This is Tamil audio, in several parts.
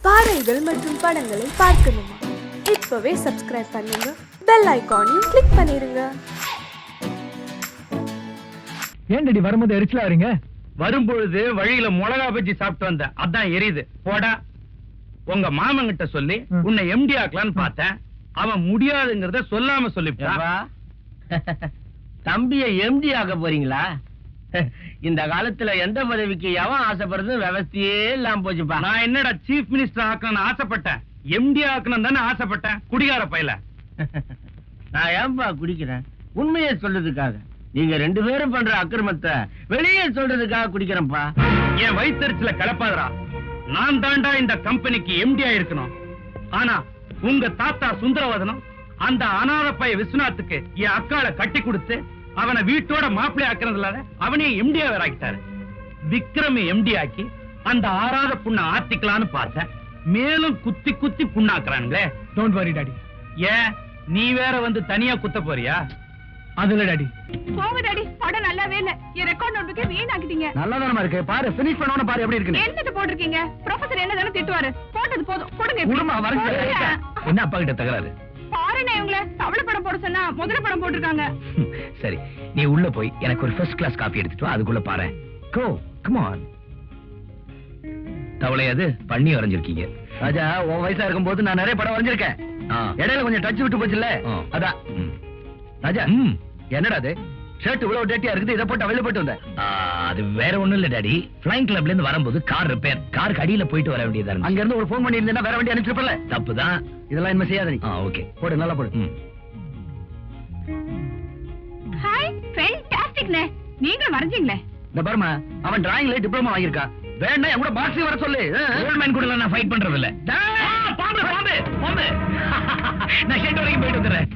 பாடல்கள் மற்றும் படங்களை பார்க்கணுமா? இப்பவே சப்ஸ்கிரைப் பண்ணுங்க, பெல் ஐகானையும் கிளிக் பண்ணிருங்க. ஏன்டி வரும்போது எரிச்சலா வரீங்க? வரும்பொழுது வழியில மிளகா பஜ்ஜி சாப்பிட்டு வந்த, அதான் எரியுது. போடா. உங்க மாமன் கிட்ட சொல்லி உன்னை எம்டி ஆக்கலான்னு பார்த்தேன். அவன் முடியாதுங்கிறத சொல்லாம சொல்லிவிட்டான். தம்பிய எம்டி ஆக்க போறீங்களா? இந்த காலத்துல எந்த பதவிக்கு எவன் ஆசைப்படுறது விவசாயே இல்லாம போச்சுப்பா. நான் என்னடா சீஃப் மினிஸ்டர் ஆக்கணும்னு ஆசைப்பட்டேன், எம்டி ஆக்கணும் தானே ஆசைப்பட்டேன். குடிகார பையல. நான் ஏன்பா குடிக்கிறேன்? உண்மையை சொல்றதுக்காக. நீங்க ரெண்டு பேரும் பண்ற அக்கிரமத்தை வெளியே சொல்றதுக்காக குடிக்கிறேன்ப்பா. என் வயிற்றுல கலப்பாதரா. நான் தாண்டா இந்த கம்பெனிக்கு எம்டி ஆயிருக்கணும். ஆனா உங்க தாத்தா சுந்தரவதனம் அந்த அநாத பைய விஸ்வநாத்துக்கு என் அக்காளை கட்டி கொடுத்து அவனை வீட்டோட மாப்பிள்ளை ஆக்குறது இல்லாத அவனையும் எம்டியா வேற ஆக்கிட்டாரு. விக்ரம எம்டி ஆக்கி அந்த ஆறாத புண்ணை ஆத்திக்கலான்னு பார்த்தேன். மேலும் குத்தி குத்தி புண்ணாக்குறானுங்களே. Don't worry daddy. ஏன் நீ வேற வந்து தனியா குத்த போறியா? அதுல டாடி. போங்க டாடி, படம் நல்லாவே இல்ல. என் ரெக்கார்ட் நோட்டுக்கு வீணாக்கிட்டீங்க. நல்லாதானமா இருக்கு. பாரு, ஃபினிஷ் பண்ணவன பாரு எப்படி இருக்குன்னு. என்னது போட்டிருக்கீங்க? ப்ரொஃபசர் என்ன தானே திட்டுவாரு. போட்டது போதும், கொடுங்க. குடுமா வரங்க. என்ன அப்பா கிட்ட தகராறு? பாருங்க, இவங்கள தவள படம் போட சொன்னா முதல்ல படம் போட்டிருக்காங்க. சரி, நீ உள்ள போய் எனக்கு ஒரு ஃபர்ஸ்ட் கிளாஸ் காபி எடுத்துட்டு வா. அதுக்குள்ள பாரு. கோ, கம் ஆன். தவளை அது பண்ணி வரைஞ்சிருக்கீங்க. ராஜா, உன் வயசா இருக்கும்போது நான் நிறைய படம் வரைஞ்சிருக்கேன். இடையில கொஞ்சம் டச் விட்டு போச்சுல்ல, அதான். ராஜா, என்னடா அது ஷர்ட் இவ்வளவு டேட்டியா இருக்குது, இதை போட்டு வெளில போட்டு வந்த? அது வேற ஒண்ணும் இல்ல டாடி. ஃபிளைங் கிளப்ல இருந்து வரும்போது கார் ரிப்பேர். காருக்கு அடியில போயிட்டு வர வேண்டியதா இருந்து. அங்க இருந்து ஒரு ஃபோன் பண்ணி இருந்தா வேற வண்டி அனுப்பிச்சிருப்பல. தப்புதான். இதெல்லாம் என்ன செய்யாத நீ. ஓகே, போடு, நல்லா போடு. ஹாய், ஃபேண்டாஸ்டிக்னே. நீங்களும் வரைஞ்சீங்களே. இந்த பாருமா, அவன் டிராயிங்ல டிப்ளமா வாங்கியிருக்கான். வேணா என் கூட பாக்ஸிங் வர சொல்லு. கோல்ட்மேன் கூட நான் ஃபைட் பண்றது இல்ல. பாம்பு பாம்பு பாம்பு. நான் ஷெட் வரைக்கும் போயிட்டு வந்துறேன்.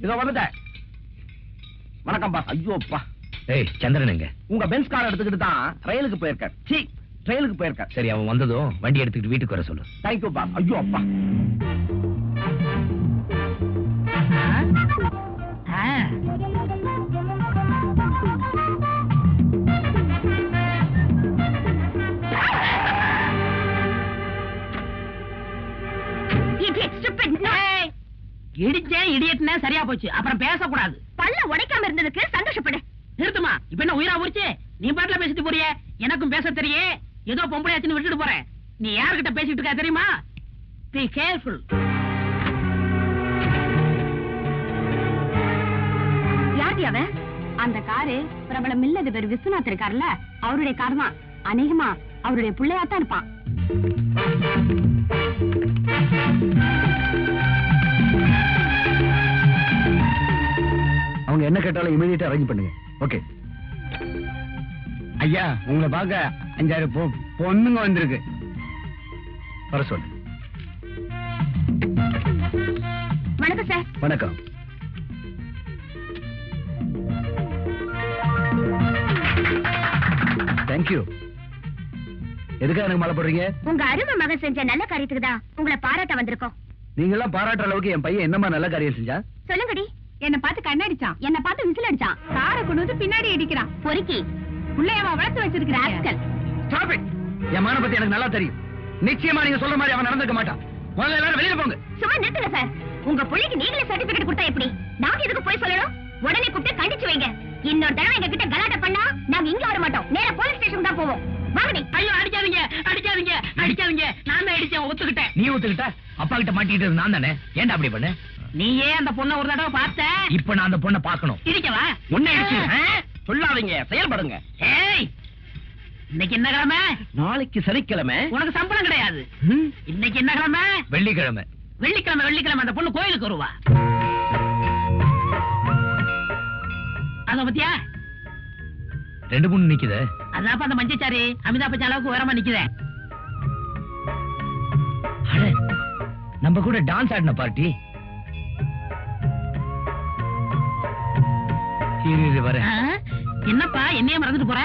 இதோ வந்துட்டேன். வணக்கம்பா. ஐயோப்பா. ஏய், சந்திரன் எங்க? உங்க பென்ஸ் கார் எடுத்துக்கிட்டு தான் ரயிலுக்கு போயிருக்கார். சீ, ட்ரெயிலுக்கு போயிருக்கார். சரி, அவன் வந்ததும் வண்டி எடுத்துக்கிட்டு வீட்டுக்கு வர சொல்லு. தேங்க்யூப்பா. ஐயோ அப்பா. இடிச்சேன் இடியட்னே சரியா போச்சு. அப்புறம் பேசக்கூடாது. பல்ல உடைக்காம இருந்ததுக்கு சந்தோஷப்படு. நிறுத்துமா. இப்ப என்ன உயிரா போச்சு? நீ பாட்டுல பேசிட்டு போறியே. எனக்கும் பேச தெரியே. ஏதோ பொம்பளையாச்சுன்னு விட்டுட்டு போறேன். நீ யார்கிட்ட பேசிட்டு இருக்க தெரியுமா? Be careful. யார் அவன்? அந்த காரு பிரபல மில்லதிபர் விஸ்வநாத் இருக்காருல்ல, அவருடைய கார் தான். அநேகமா அவருடைய பிள்ளையாத்தான் இருப்பான். அவங்க என்ன கேட்டாலும் இமீடியட்டா அரேஞ்ச் பண்ணுங்க. ஓகே ஐயா, உங்களை பார்க்க 5-6 பொண்ணுங்க வந்திருக்கு. வர சொல்லு. வணக்கம் சார். வணக்கம். தேங்க்யூ. எதுக்காக எனக்கு மாலை போடுறீங்க? உங்க அருமை மகன் செஞ்ச நல்ல காரியத்துக்கு தான் உங்களை பாராட்ட வந்திருக்கோம். நீங்க எல்லாம் பாராட்டுற அளவுக்கு என் பையன் என்னமா நல்ல காரியம் செஞ்சா? சொல்லுங்கடி. என்ன பார்த்து கண்ணடிச்சான், என்ன பார்த்து விசில் அடிச்சான், காரை கொண்டு வந்து பின்னாடி இடிக்கிறான். பொறுக்கி புள்ளையவா வளர்த்து வச்சிருக்கிற ஆட்கள். Stop it. என் மான பத்தி எனக்கு நல்லா தெரியும். நிச்சயமா நீங்க சொல்ற மாதிரி அவன் நடந்துக்க மாட்டான். முதல்ல எல்லாரும் வெளியில போங்க. சும்மா நிறுத்துங்க சார். உங்க பிள்ளைக்கு நீங்களே சர்டிபிகேட் கொடுத்தா எப்படி? நாங்க எதுக்கு போய் சொல்லணும்? உடனே கூப்பிட்டு கண்டிச்சு வைங்க. இன்னொரு தடவை எங்க கிட்ட கலாட்டை பண்ணா நாங்க இங்க வர மாட்டோம். நேரா போலீஸ் ஸ்டேஷன் தான் போவோம். வாங்கடி. ஐயோ, அடிக்காதீங்க அடிக்காதீங்க அடிக்காதீங்க. நான் தான் அடிச்சேன், ஒத்துக்கிட்டேன். நீ ஒத்துக்கிட்ட? அப்பா கிட்ட மாட்டிக்கிட்டது நான் தானே. ஏன்டா அப்படி பண்ண? நீயே அந்த பொண்ணை ஒரு தடவை பார்த்த. இப்ப நான் அந்த பொண்ணை பார்க்கணும். இருக்கவா? உன்னை அடிச்சு. சொல்லாதீங்க, செயல்படுங்க. ஏய், இன்னைக்கு என்ன கிழமை? நாளைக்கு சனிக்கிழமை. உனக்கு சம்பளம் கிடையாது. இன்னைக்கு என்ன கிழமை? வெள்ளிக்கிழமை. வெள்ளிக்கிழமை வெள்ளிக்கிழமை அந்த பொண்ணு கோயிலுக்கு வருவா. அத பத்தியா? 2-3 நிக்குதே. அதான் அந்த மஞ்சச்சாரி அமிதாப் பச்சன் அளவுக்கு உயரமா நிக்குதே. நம்ம கூட டான்ஸ் ஆடின பார்ட்டி. வர என்னப்பா என்னைய மறந்துட்டு போற?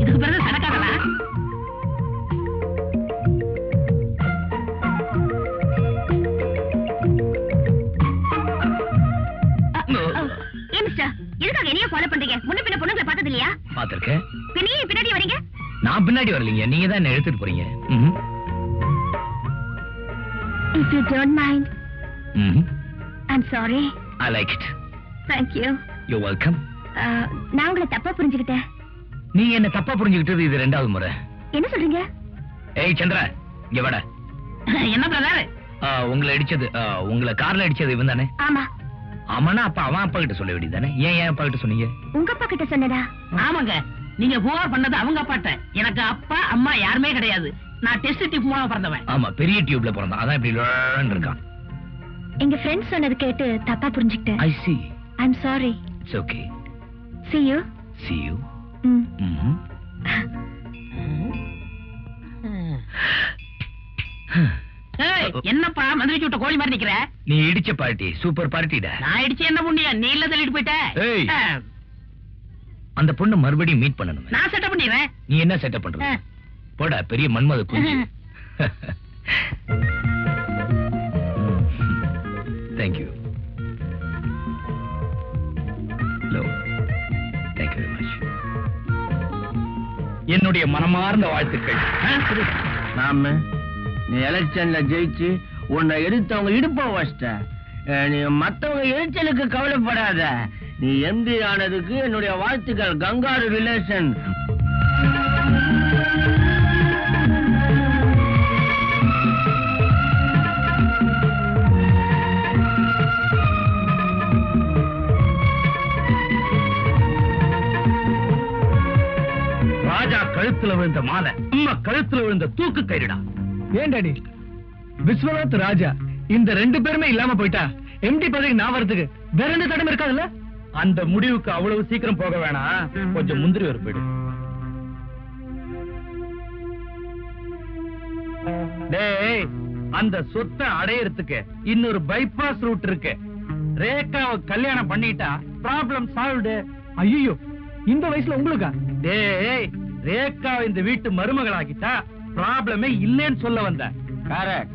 இதுக்கு பிறகு சடக்காதலா? பாத்திருக்கேன். பின்னாடி வரீங்க? நான் பின்னாடி வரலீங்க, நீங்க தான் என்ன எடுத்துட்டு போறீங்க. If you don't mind, I'm sorry. I like it. Thank you. You're welcome. நான் உங்களை தப்பா புரிஞ்சுக்கிட்டேன். நீ என்ன தப்பா புரிஞ்சுக்கிட்டது இது 2வது முறை. என்ன சொல்றீங்க? ஏய் சந்திரா, இங்க வாடா. என்ன பிரதர்? உங்களை அடிச்சது, உங்களை கார்ல அடிச்சது இவன் தானே? ஆமா. ஆமாண்ணா, அப்ப அவன் அப்பா கிட்ட சொல்ல வேண்டியதானே? ஏன் அப்பா கிட்ட சொன்னீங்க? உங்க அப்பா கிட்ட சொன்னதா? ஆமாங்க, நீங்க புகார் பண்ணது அவங்க அப்பாட்ட. எனக்கு அப்பா அம்மா யாருமே கிடையாது. நான் டெஸ்ட் டியூப் மூலமா பிறந்தவன். ஆமா, பெரிய டியூப்ல பிறந்தான், அதான் இப்படி லோன்னு இருக்கான். எங்க ஃப்ரெண்ட்ஸ் சொன்னது கேட்டு தப்பா புரிஞ்சுக்கிட்டேன். I see. I'm sorry. It's okay. See you. See you. ஏய், என்னப்பா மந்திரிச்சு விட்ட கோழி மாதிரி நிக்கிற? நீ இடிச்ச பார்ட்டி சூப்பர் பார்ட்டிடா. நான் இடிச்சு என்ன புண்ணியா? நீ இல்ல தள்ளிட்டு போயிட்ட. ஏய், அந்த பொண்ணு மறுபடியும் மீட் பண்ணணும். நான் செட்டப் பண்ணிடுறேன். நீ என்ன செட்டப் பண்ற? போடா, பெரிய மன்மத குஞ்சு. Thank you. Hello. Thank you very much. என்னுடைய மனமார்ந்த வாழ்த்துக்கள். நாம நீ எலெக்ஷன்ல ஜெயிச்சு உன்னை எடுத்தவங்க இடுப்ப வச்சிட்ட. நீ மத்தவங்க எரிச்சலுக்கு கவலைப்படாத. நீ எம்பி ஆனதுக்கு என்னுடைய வாழ்த்துக்கள். Kangaroo relation. ராஜா கழுத்துல விழுந்த மாலை, அம்மா கழுத்துல விழுந்த தூக்கு கயிறுடா. ஏன் டாடி, விஸ்வநாத் ராஜா இந்த 2 பேருமே இல்லாம போயிட்டா எம்டி பதவிக்கு நான் வரதுக்கு வேற என்ன தடம் இருக்காதுல்ல? அந்த முடிவுக்கு அவ்வளவு சீக்கிரம் போக வேணாம், கொஞ்சம் முந்திரி ஒரு போயிடு. டேய், அந்த சொத்தை அடையறதுக்கு இன்னொரு பைபாஸ் ரூட் இருக்கு. ரேகாவை கல்யாணம் பண்ணிட்டா ப்ராப்ளம் சால்வ்டு. ஐயோ, இந்த வயசுல உங்களுக்கா? டேய், ரேகாவை இந்த வீட்டு மருமகளாக்கிட்டா ப்ராப்ளமே இல்லைன்னு சொல்ல வந்த. Correct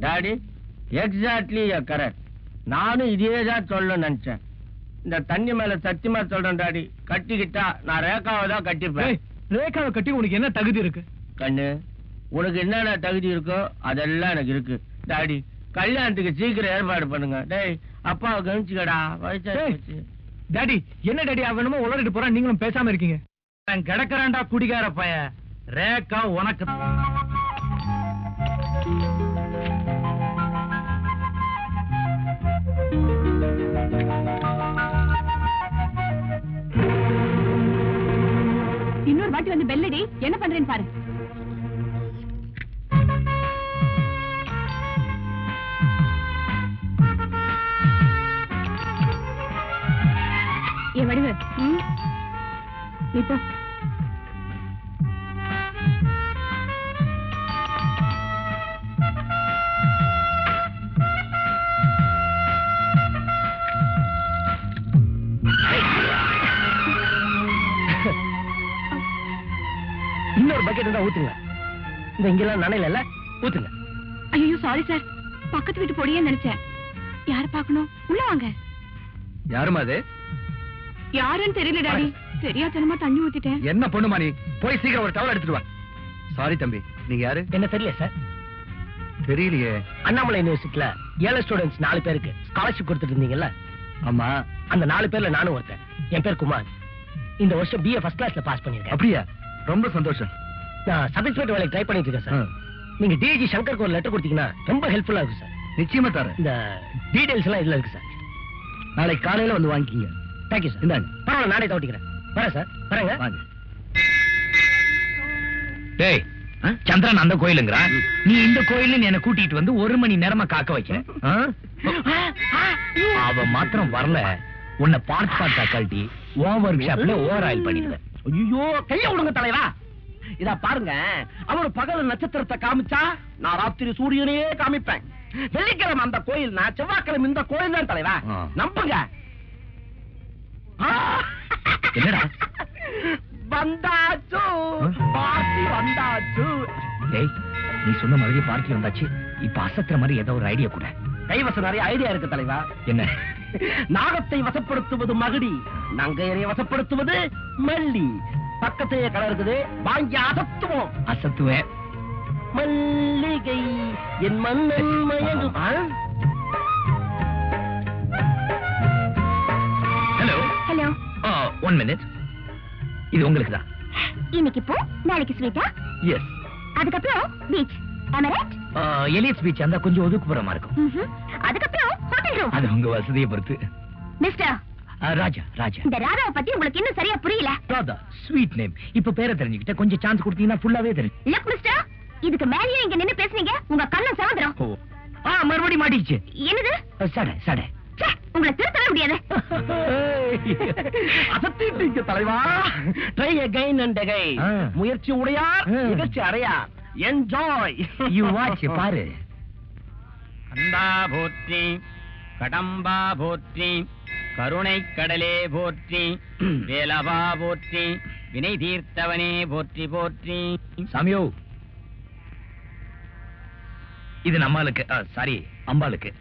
daddy, exactly correct. நானும் இதே தான் சொல்ல நினைச்சேன். இந்த தண்ணி மேல சத்தியமா சொல்றேன் டாடி, கட்டிக்கிட்டா நான் ரேகாவை தான் கட்டிப்பேன். ரேகாவை கட்டி உனக்கு என்ன தகுதி இருக்கு? கண்ணு, உனக்கு என்னென்ன தகுதி இருக்கோ அதெல்லாம் எனக்கு இருக்கு டாடி. கல்யாணத்துக்கு சீக்கிரம் ஏற்பாடு பண்ணுங்க. டேய், அப்பாவை கவனிச்சுக்கடா, வயசாச்சு. டாடி, என்ன டாடி அவனுமோ உளறிட்டு போறான், நீங்களும் பேசாம இருக்கீங்க. நான் கிடக்குறான்டா குடிகார பைய. ரேகா உனக்கு இன்னொரு வாட்டி வந்து பெல்லடி, என்ன பண்றேன்னு பாரு. என் வடிவு, இப்போ இன்னொரு பக்கெட் தான் ஊத்துங்க. இந்த இங்கெல்லாம் நனையில ஊத்துங்க. ஐயோ சாரி சார், பக்கத்து வீட்டு பொடியே நினைச்சேன். யார பாக்கணும்? உள்ள வாங்க. யாருமா அது? யாருன்னு தெரியல டாடி, தெரியாதனமா தண்ணி ஊத்திட்டேன். என்ன பொண்ணுமா நீ? போய் சீக்கிரம் ஒரு டவல் எடுத்துட்டு வா. சாரி தம்பி, நீங்க யாரு? என்ன தெரியல சார். தெரியலையே. அண்ணாமலை யூனிவர்சிட்டில 7 ஸ்டூடெண்ட்ஸ் 4 பேருக்கு ஸ்காலர்ஷிப் கொடுத்துட்டு இருந்தீங்கல்ல? ஆமா. அந்த 4 பேர்ல நானும் ஒருத்தன். என் பேர் குமார். இந்த வருஷம் BA ஃபர்ஸ்ட் கிளாஸ்ல பாஸ் பண்ணிருக்கேன். அப்படியா? ரொம்ப சந்தோஷம். நான் சப் இன்ஸ்பெக்டர் வேலைக்கு ட்ரை பண்ணிட்டு இருக்கேன் சார். நீங்க டிஜி சங்கருக்கு ஒரு லெட்டர் கொடுத்தீங்கன்னா ரொம்ப ஹெல்ப்ஃபுல்லா இருக்கும் சார். நிச்சயமா தரேன். இந்த டீடைல்ஸ் எல்லாம் இதுல இருக்கு சார். நாளைக்கு காலையில வந்து வாங்கிக்கிங்க. Thank you sir. இந்தாங்க. பரவாயில்ல, நானே தவிக்கிறேன். வரேன் சார். வரேங்க. வாங்க. டேய், சந்திரன் அந்த கோயிலுங்கிறான், நீ இந்த கோயில்னு என்ன கூட்டிட்டு வந்து 1 மணி நேரமா காக்க வைக்கிறேன். அவ மாத்திரம் வரல, உன்னை பார்ட் கழட்டி ஓவர் ஷாப்ல ஓவர் ஆயில் பண்ணிடுவேன். ஐயோ, கைய விடுங்க தலைவா. இதா பாருங்க, அவரு பகல் நட்சத்திரத்தை காமிச்சா நான் ராத்திரி சூரியனையே காமிப்பேன். வெள்ளிக்கிழமை அந்த கோயில், நான் செவ்வாய்க்கிழமை இந்த கோயில் தான் தலைவா. நம்புங்க. என்னடா வந்தாச்சு, பார்ட்டி வந்தாச்சு. டேய், நீ சொன்ன மாதிரி பார்ட்டி வந்தாச்சு. இப்ப அசத்துற மாதிரி ஏதோ ஒரு ஐடியா கூட. கைவசம் நிறைய ஐடியா இருக்கு தலைவா. என்ன? நாகத்தை வசப்படுத்துவது மகுடி, நங்கையரை வசப்படுத்துவது மல்லி. பக்கத்தையே கடை இருக்குது, வாங்கி அசத்துவோம். அசத்துவேன். மல்லிகை என் மன்னன் மயங்கும். Hello hello. 1 மினிட். இது உங்களுக்கு தான். இன்னைக்கு போ, நாளைக்கு ஸ்வீட்டா? எஸ். அதுக்கப்புறம் beach. Am I right? Elliot beach அந்த கொஞ்சம் ஒதுக்குப்புறமா இருக்கும். அதுக்கப்புறம் ஹோட்டல் ரூம். அது உங்க வசதியை பொறுத்து. மிஸ்டர் ராஜா. ராஜா. இந்த ராதாவை பத்தி உங்களுக்கு இன்னும் சரியா புரியல. Radha sweet name. இப்ப பேரை தெரிஞ்சுக்கிட்ட கொஞ்சம் சான்ஸ் கொடுத்தீங்கன்னா ஃபுல்லாவே தெரியும். லுக் மிஸ்டர், இதுக்கு மேலேயே இங்க நின்னு பேசுனீங்க, உங்க கண்ணம் சாந்திரம். மறுபடியும் மாட்டிச்சு. என்னது? சடை சடை. ச்சே, உங்களை திருத்தவே முடியாது. அசத்திட்டீங்க தலைவா. Try again and again. முயற்சி உடையார் நிகழ்ச்சி அடையார். என்ஜாய். யூ வாட்ச் பாரு. கந்தா போற்றி, கடம்பா போற்றி, கருணை கடலே போற்றி, வேலவா போற்றி, வினை தீர்த்தவனே போற்றி போற்றி. சாமியோ, இது நம்மளுக்கு சாரி அம்பாளுக்கு.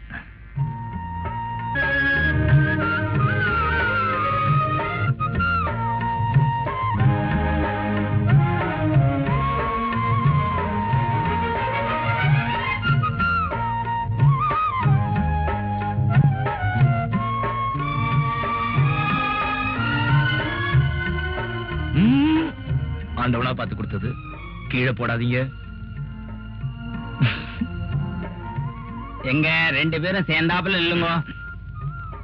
ஆண்டவனா பார்த்து கொடுத்தது, கீழே போடாதீங்க. எங்க 2 பேரும் சேர்ந்தாப்புல இல்லுங்க.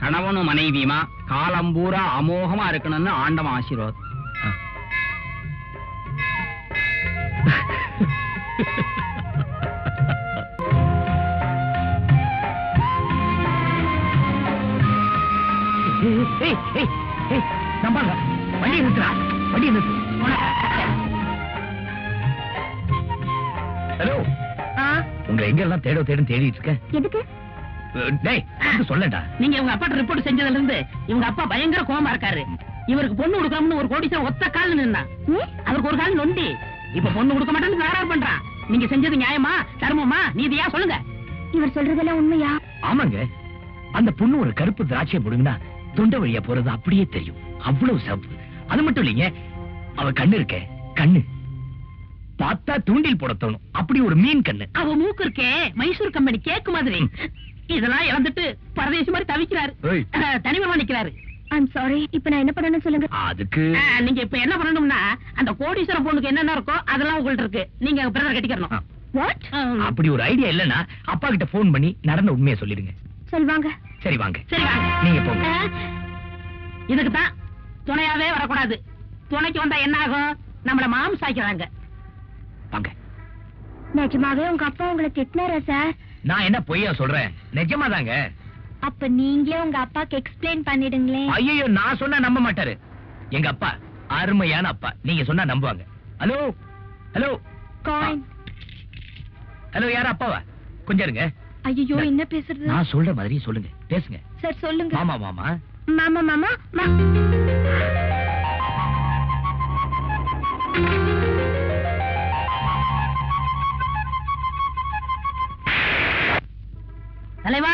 கணவனும் மனைவியுமா காலம் பூரா அமோகமா இருக்கணும்னு ஆண்டவன் ஆசீர்வாதம். நம்பாங்க. வண்டியை நிறுத்துறா, வண்டியை நிறுத்து. ஹலோ, உங்களை எங்க எல்லாம் தேடும் தேடிட்டு இருக்கேன். எதுக்கு? டேய் சொல்லடா. நீங்க உங்க அப்பா ரிப்போர்ட் செஞ்சதுல இருந்து இவங்க அப்பா பயங்கர கோவமா இருக்காரு. இவருக்கு பொண்ணு கொடுக்காமனு ஒரு கோடீஸ்வரன் ஒத்த கால் நின்னா. அவருக்கு ஒரு கால் நொண்டி. இப்ப பொண்ணு கொடுக்க மாட்டேன்னு தகராறு பண்றான். நீங்க செஞ்சது நியாயமா தர்மமா நீதியா சொல்லுங்க. இவர் சொல்றதெல்லாம் உண்மையா? ஆமாங்க. அந்த பொண்ணு ஒரு கருப்பு திராட்சை போடுங்கன்னா தொண்டை வழியா போறது அப்படியே தெரியும். அவ்வளவு சிவப்பு. அது மட்டும் இல்லைங்க, அவ கண்ணு இருக்க கண்ணு பார்த்தா தூண்டில் போட தோணும். அப்படி ஒரு மீன் கண்ணு. அவ மூக்கு இருக்கே மைசூர் கம்பெனி கேக்கு மாதிரி. இதெல்லாம் இழந்துட்டு பரதேசி மாதிரி தவிக்கிறாரு. தனிமமா நிக்கிறாரு. I'm sorry. இப்ப நான் என்ன பண்ணணும் சொல்லுங்க. அதுக்கு நீங்க இப்ப என்ன பண்ணணும்னா அந்த கோடீஸ்வரன் பொண்ணுக்கு என்னென்ன இருக்கோ அதெல்லாம் உங்கள்ட்ட இருக்கு. நீங்க பிரதர் கட்டிக்கணும். வாட்? அப்படி ஒரு ஐடியா இல்லன்னா அப்பா கிட்ட போன் பண்ணி நடந்த உண்மையை சொல்லிடுங்க. சொல்வாங்க. சரி வாங்க. சரி வாங்க. நீங்க போங்க. இதுக்கு தான் துணையாவே வரக்கூடாது. துணைக்கு வந்தா என்ன ஆகும்? நம்மள மாம்சாக்கிறாங்க. வாங்க. நிஜமாவே உங்க அப்பா உங்களை திட்டினாரா சார்? நான் என்ன பொய்யா சொல்றேன், நிஜமாதாங்க. அப்ப நீங்களே உங்க அப்பாக்கு எக்ஸ்பிளைன் பண்ணிடுங்களேன். ஐயோ, நான் சொன்னா நம்ப மாட்டாரு. எங்க அப்பா அருமையான அப்பா. நீங்க சொன்னா நம்புவாங்க. Hello hello coin. ஹலோ, யாரா அப்பாவா? கொஞ்சம் இருங்க. ஐயோ, என்ன பேசுறது? நான் சொல்ற மாதிரி சொல்லுங்க, பேசுங்க. சார் சொல்லுங்க. மாமா மாமா மாமா மாமா தலைவா,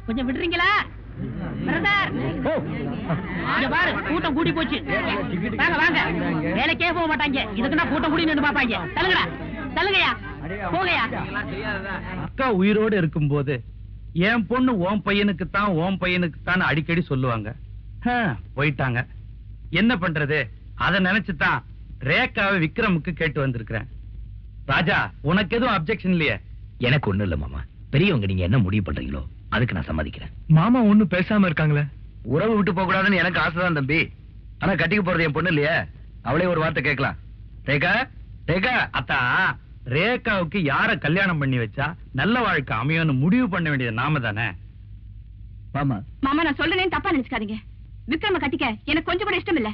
கொஞ்சம் விடுறீங்களா? பிரதர், இங்க பாரு, கூட்டம் கூடி போச்சு. வாங்க வாங்க. வேலைக்கே போக மாட்டாங்க. இதுக்குன்னா கூட்டம் கூடி நின்று பாப்பாங்க. தள்ளுங்கடா, தள்ளுங்கயா, போங்கயா. அக்கா உயிரோடு இருக்கும்போது என் பொண்ணு ஓம் பையனுக்கு தான் ஓம் பையனுக்கு தான் அடிக்கடி சொல்லுவாங்க. போயிட்டாங்க, என்ன பண்றது? அத நினைச்சுதான் ரேகாவை விக்ரமுக்கு கேட்டு வந்திருக்கிறேன். ராஜா, உனக்கு எதுவும் அப்செக்ஷன் இல்லையே? எனக்கு ஒண்ணு இல்ல மாமா. பெரியவங்க நீங்க என்ன முடிவு பண்றீங்களோ அதுக்கு நான் சம்மதிக்கிறேன். மாமா ஒண்ணும் பேசாம இருக்காங்களே. உறவு விட்டு போக கூடாதுன்னு எனக்கு ஆசைதான் தம்பி. ஆனா கட்டிக்க போறது என் பொண்ணு இல்லையா? அவளே ஒரு வார்த்தை கேட்கலாம். ரேகா, ரேகா. அத்தா, ரேகாவுக்கு யார கல்யாணம் பண்ணி வச்சா நல்ல வாழ்க்கை அமையும்னு முடிவு பண்ண வேண்டியது நாம தானே. மாமா, மாமா, நான் சொல்றேன்னு தப்பா நினைச்சுக்காதீங்க. விக்ரம கட்டிக்க எனக்கு கொஞ்சம் கூட இஷ்டம் இல்ல.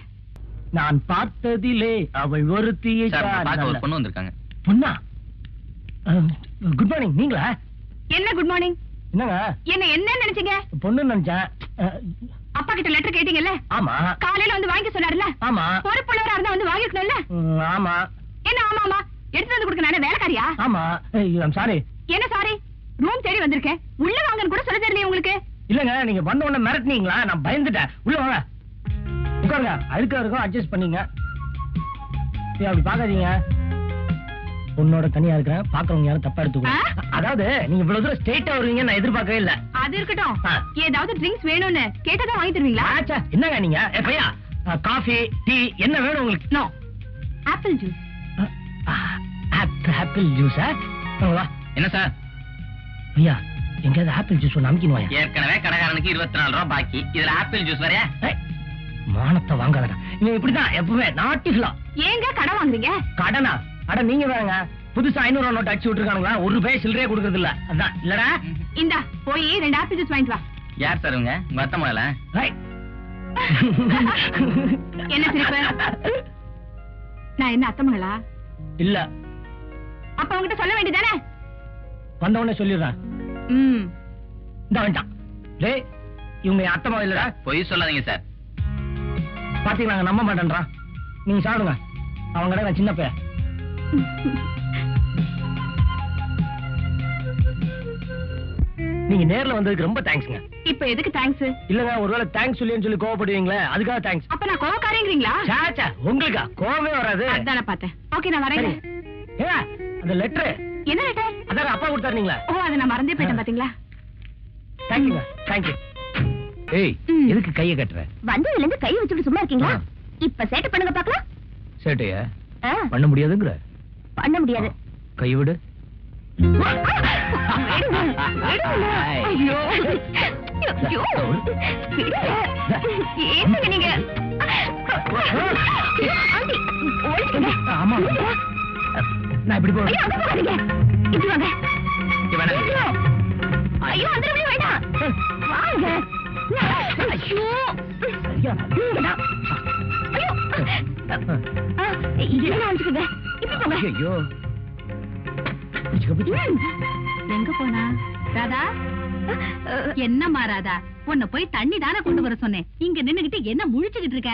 நான் பார்த்ததிலே அவள் ஒருத்தியை ஒரு பொண்ணு வந்திருக்காங்க. பொண்ணா? Good morning. நீங்களா? என்ன குட் மார்னிங்? என்னங்க என்ன நினைச்சீங்க? பொண்ணு நினைச்சேன். அப்பா கிட்ட லெட்டர் கேட்டீங்கல்ல? ஆமா. காலையில வந்து வாங்கி சொன்னாருல்ல? ஆமா. பொறுப்புள்ளவரா இருந்தா வந்து வாங்கிக்கணும்ல? ஆமா. என்ன ஆமா ஆமா? எடுத்து வந்து கொடுக்க நானே வேலைக்காரியா? ஆமா. சாரி. என்ன சாரி? ரூம் தேடி வந்திருக்கேன். உள்ள வாங்கன்னு கூட சொல்ல தெரியலையே உங்களுக்கு? இல்லங்க, நீங்க வந்த உடனே மிரட்டினீங்களா? நான் பயந்துட்டேன். உள்ள வாங்க. உட்காருங்க, அழுக்கா இருக்கும், அட்ஜஸ்ட் பண்ணீங்க. அப்படி பாக்காதீங்க, உன்னோட தனியா இருக்கிறேன், பாக்குறவங்க யாரும் தப்பா எடுத்துக்கோ. அதாவது நீங்க இவ்வளவு தூரம் ஸ்ட்ரெயிட்டா வருவீங்க நான் எதிர்பார்க்கவே இல்ல. அது இருக்கட்டும், ஏதாவது ட்ரிங்க்ஸ் வேணும்னு கேட்டதா வாங்கி தருவீங்களா? ஆச்சா, என்னங்க நீங்க? பையா, காஃபி டீ என்ன வேணும் உங்களுக்கு? No, apple juice. ஆப்பிள் ஜூஸா? வா. என்ன சார்? ஐயா, எங்கேயாவது ஆப்பிள் ஜூஸ் ஒன்று அமுக்கினுவாயா? ஏற்கனவே கடைக்காரனுக்கு 24 ரூபாய் பாக்கி, இதுல ஆப்பிள் ஜூஸ் வரையா? மானத்தை வாங்காதடா, நீங்க இப்படிதான் எப்பவுமே நாட்டிகளா. ஏங்க கடன் வாங்குறீங்க? கடனா? அட நீங்க வேறங்க, புதுசா 500 ரூபா நோட்டு அடிச்சு விட்டுருக்கானுங்களா, ஒரு ரூபாய் சில்லறையே கொடுக்கறது இல்ல. அதான் இல்லடா. இந்தா போய் 2 ஆப்பிள் ஜூஸ் வாங்கிட்டு வா. யார் சார் உங்க அத்தை மகளா? என்ன சிரிப்பு? நான் என்ன அத்தை மகளா? இல்ல. அப்ப உங்ககிட்ட சொல்ல வேண்டியதானே? வந்த உடனே சொல்லிடுறேன். இந்த வேண்டாம். டேய், இவங்க என் அத்தை மகள் இல்லடா. பொய் சொல்லாதீங்க சார். பாத்தீங்களா, நம்ப மாட்டேன்றான். நீங்க சாப்பிடுங்க, அவங்க நான் சின்ன பையன். நீங்க நேர்ல வந்ததுக்கு ரொம்ப தேங்க்ஸ்ங்க. இப்ப எதுக்கு தேங்க்ஸ்? இல்லங்க, ஒருவேளை தேங்க்ஸ் சொல்லின்னு சொல்லி கோவப்படுவீங்களே, அதுக்காக தேங்க்ஸ். அப்ப நான் கோவக்காரங்கிறீங்களா? சாச்சா, உங்களுக்கா கோவமே வராது. அதான பார்த்தேன். ஓகே, நான் வரேன். ஏ, அந்த லெட்டர் என்ன லெட்டர்? அதான் அப்பா கொடுத்தாருங்களா? ஓ, அதை நான் மறந்தே போயிட்டேன் பாத்தீங்களா? தேங்க்யூங்க, தேங்க்யூ. ஏய், எதுக்கு கையை கட்டுற? வந்ததுல இருந்து கை வச்சுட்டு சும்மா இருக்கீங்களா? இப்ப சேட்டை பண்ணுங்க பாக்கலாம். சேட்டையா பண்ண முடியாதுங்கிற? பண்ண முடியாது. கை விடு. ஐயோ, என்னங்க நீங்க? ஆமா, நான் இப்படி போறேன். இப்படி வாங்க. ஐயோ, அந்த வேண்டாம், வாங்க. ஐயோ, வச்சுக்கோங்க. இப்படி போங்க. ஐயோ, எங்க போனா? ராதா, என்னம்மா ராதா, உன்னை போய் தண்ணி தானே கொண்டு வர சொன்னேன். இங்க நின்னுகிட்டு என்ன முழிச்சுக்கிட்டு இருக்க?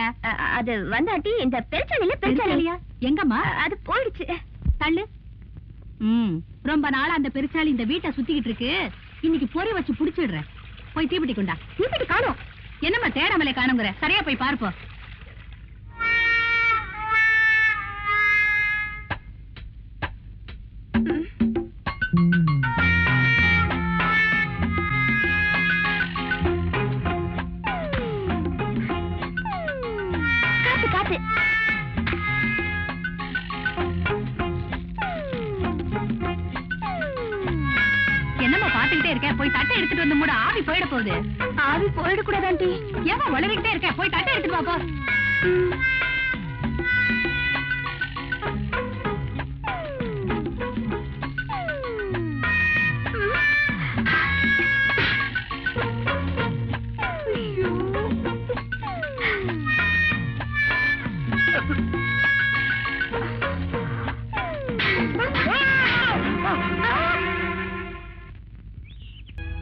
அது வந்தாட்டி இந்த பெருச்சாலியா? எங்கம்மா? அது போயிடுச்சு. தள்ளு. ரொம்ப நாளா அந்த பெருச்சாலி இந்த வீட்டை சுத்திக்கிட்டு இருக்கு. இன்னைக்கு பொறி வச்சு புடிச்சிடுறேன். போய் தீப்பெட்டி கொண்டா. தீப்பெட்டி காணோம். என்னம்மா தேடாமலே காணுங்கிற? சரியா போய் பார்ப்போம். காத்து. என்னம்மா பாத்துக்கிட்டே இருக்க? போய் தட்டை எடுத்துட்டு வந்து மூட, ஆவி போயிட போகுது. ஆவி போயிட கூடாது ஆண்டி. ஏமா வளரிக்கிட்டே இருக்க? போய் தட்டை எடுத்துட்டு வா போ.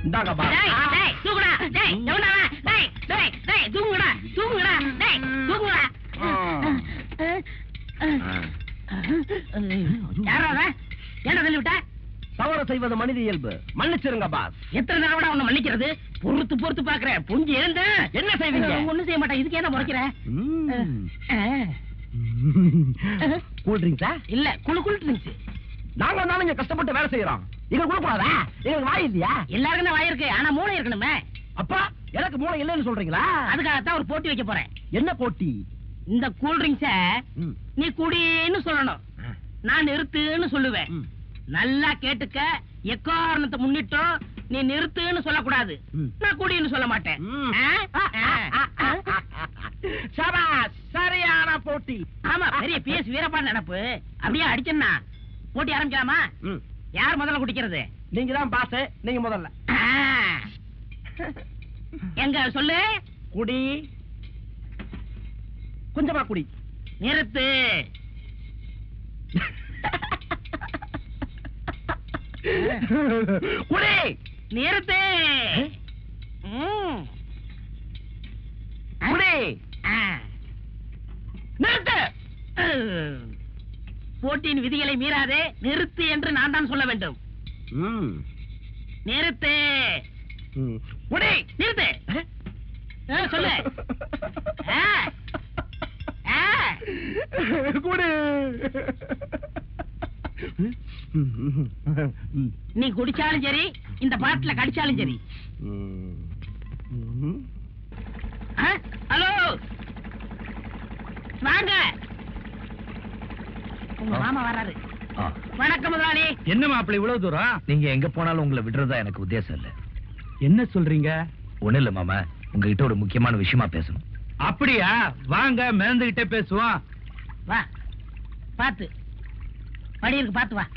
இந்தாங்க பா. தூங்குடா. டேய், எவனா? டேய், டேய், டேய், தூங்குடா. தூங்குடா. டேய், தூங்குடா. யாரா அவன்? ஏன்டா தள்ளி விட்ட? தவறு செய்வது மனித இயல்பு, மன்னிச்சிருங்க பாஸ். எத்தனை தடவை உன்னை மன்னிக்கிறது? பொறுத்து பாக்குறேன். புரிஞ்சு எழுந்த என்ன செய்வீங்க? ஒண்ணும் செய்ய மாட்டேன். இதுக்கு என்ன முறைக்கிற? கூல் ட்ரிங்க்ஸா? இல்ல, குழு ட்ரிங்க்ஸ். நாங்க தான் இங்க கஷ்டப்பட்டு வேலை செய்யறோம். எங்க கூடாதா? எங்களுக்கு வாய் இல்லையா? எல்லாருக்கும் தான் வாய் இருக்கு, ஆனா மூளை இருக்கணுமே. அப்பா, எனக்கு மூளை இல்லைன்னு சொல்றீங்களா? அதுக்காகத்தான் ஒரு போட்டி வைக்க போறேன். என்ன போட்டி? இந்த கூல் ட்ரிங்க்ஸ நீ குடின்னு சொல்லணும், நான் நிறுத்துன்னு சொல்லுவேன். நல்லா கேட்டுக்க, எக்காரணத்தை முன்னிட்டும் நீ நிறுத்துன்னு சொல்லக்கூடாது. நான் குடின்னு சொல்ல மாட்டேன். சபாஸ், சரியான போட்டி. ஆமா, பெரிய பிஎஸ் வீரப்பா நினைப்பு. அப்படியே அடிச்சா போட்டி ஆரம்பிக்கலாமா? யார் முதல்ல குடிக்கிறது? நீங்க தான் பாஸ், நீங்க முதல்ல. எங்க சொல்லு. குடி, கொஞ்சமா குடி. நிறுத்து. குடி, நிறுத்து. குடி, நிறுத்து. போட்டியின் விதிகளை மீறாதே, நிறுத்து என்று நான் தான் சொல்ல வேண்டும். நிறுத்து. குடி, நிறுத்து. சொல்லு. குடு. நீ குடிச்சாலும் சரி இந்த பாட்டுல கடிச்சாலும் சரி. ஹலோ வாங்க, உங்க மாமா வர்றாரு. ஆ, வணக்கம் முதலாளி. என்ன மாப்பிள்ளை இவ்வளவு தூரம்? நீங்க எங்க போனாலும் உங்களை விடுறதா எனக்கு உத்தேசம் இல்ல. என்ன சொல்றீங்க? ஒண்ணு இல்ல மாமா, உங்ககிட்ட ஒரு முக்கியமான விஷயமா பேசணும். அப்படியா? வாங்க மேந்துகிட்டே பேசுவோம். வா, பாத்து படி இருக்கு, பாத்து வா.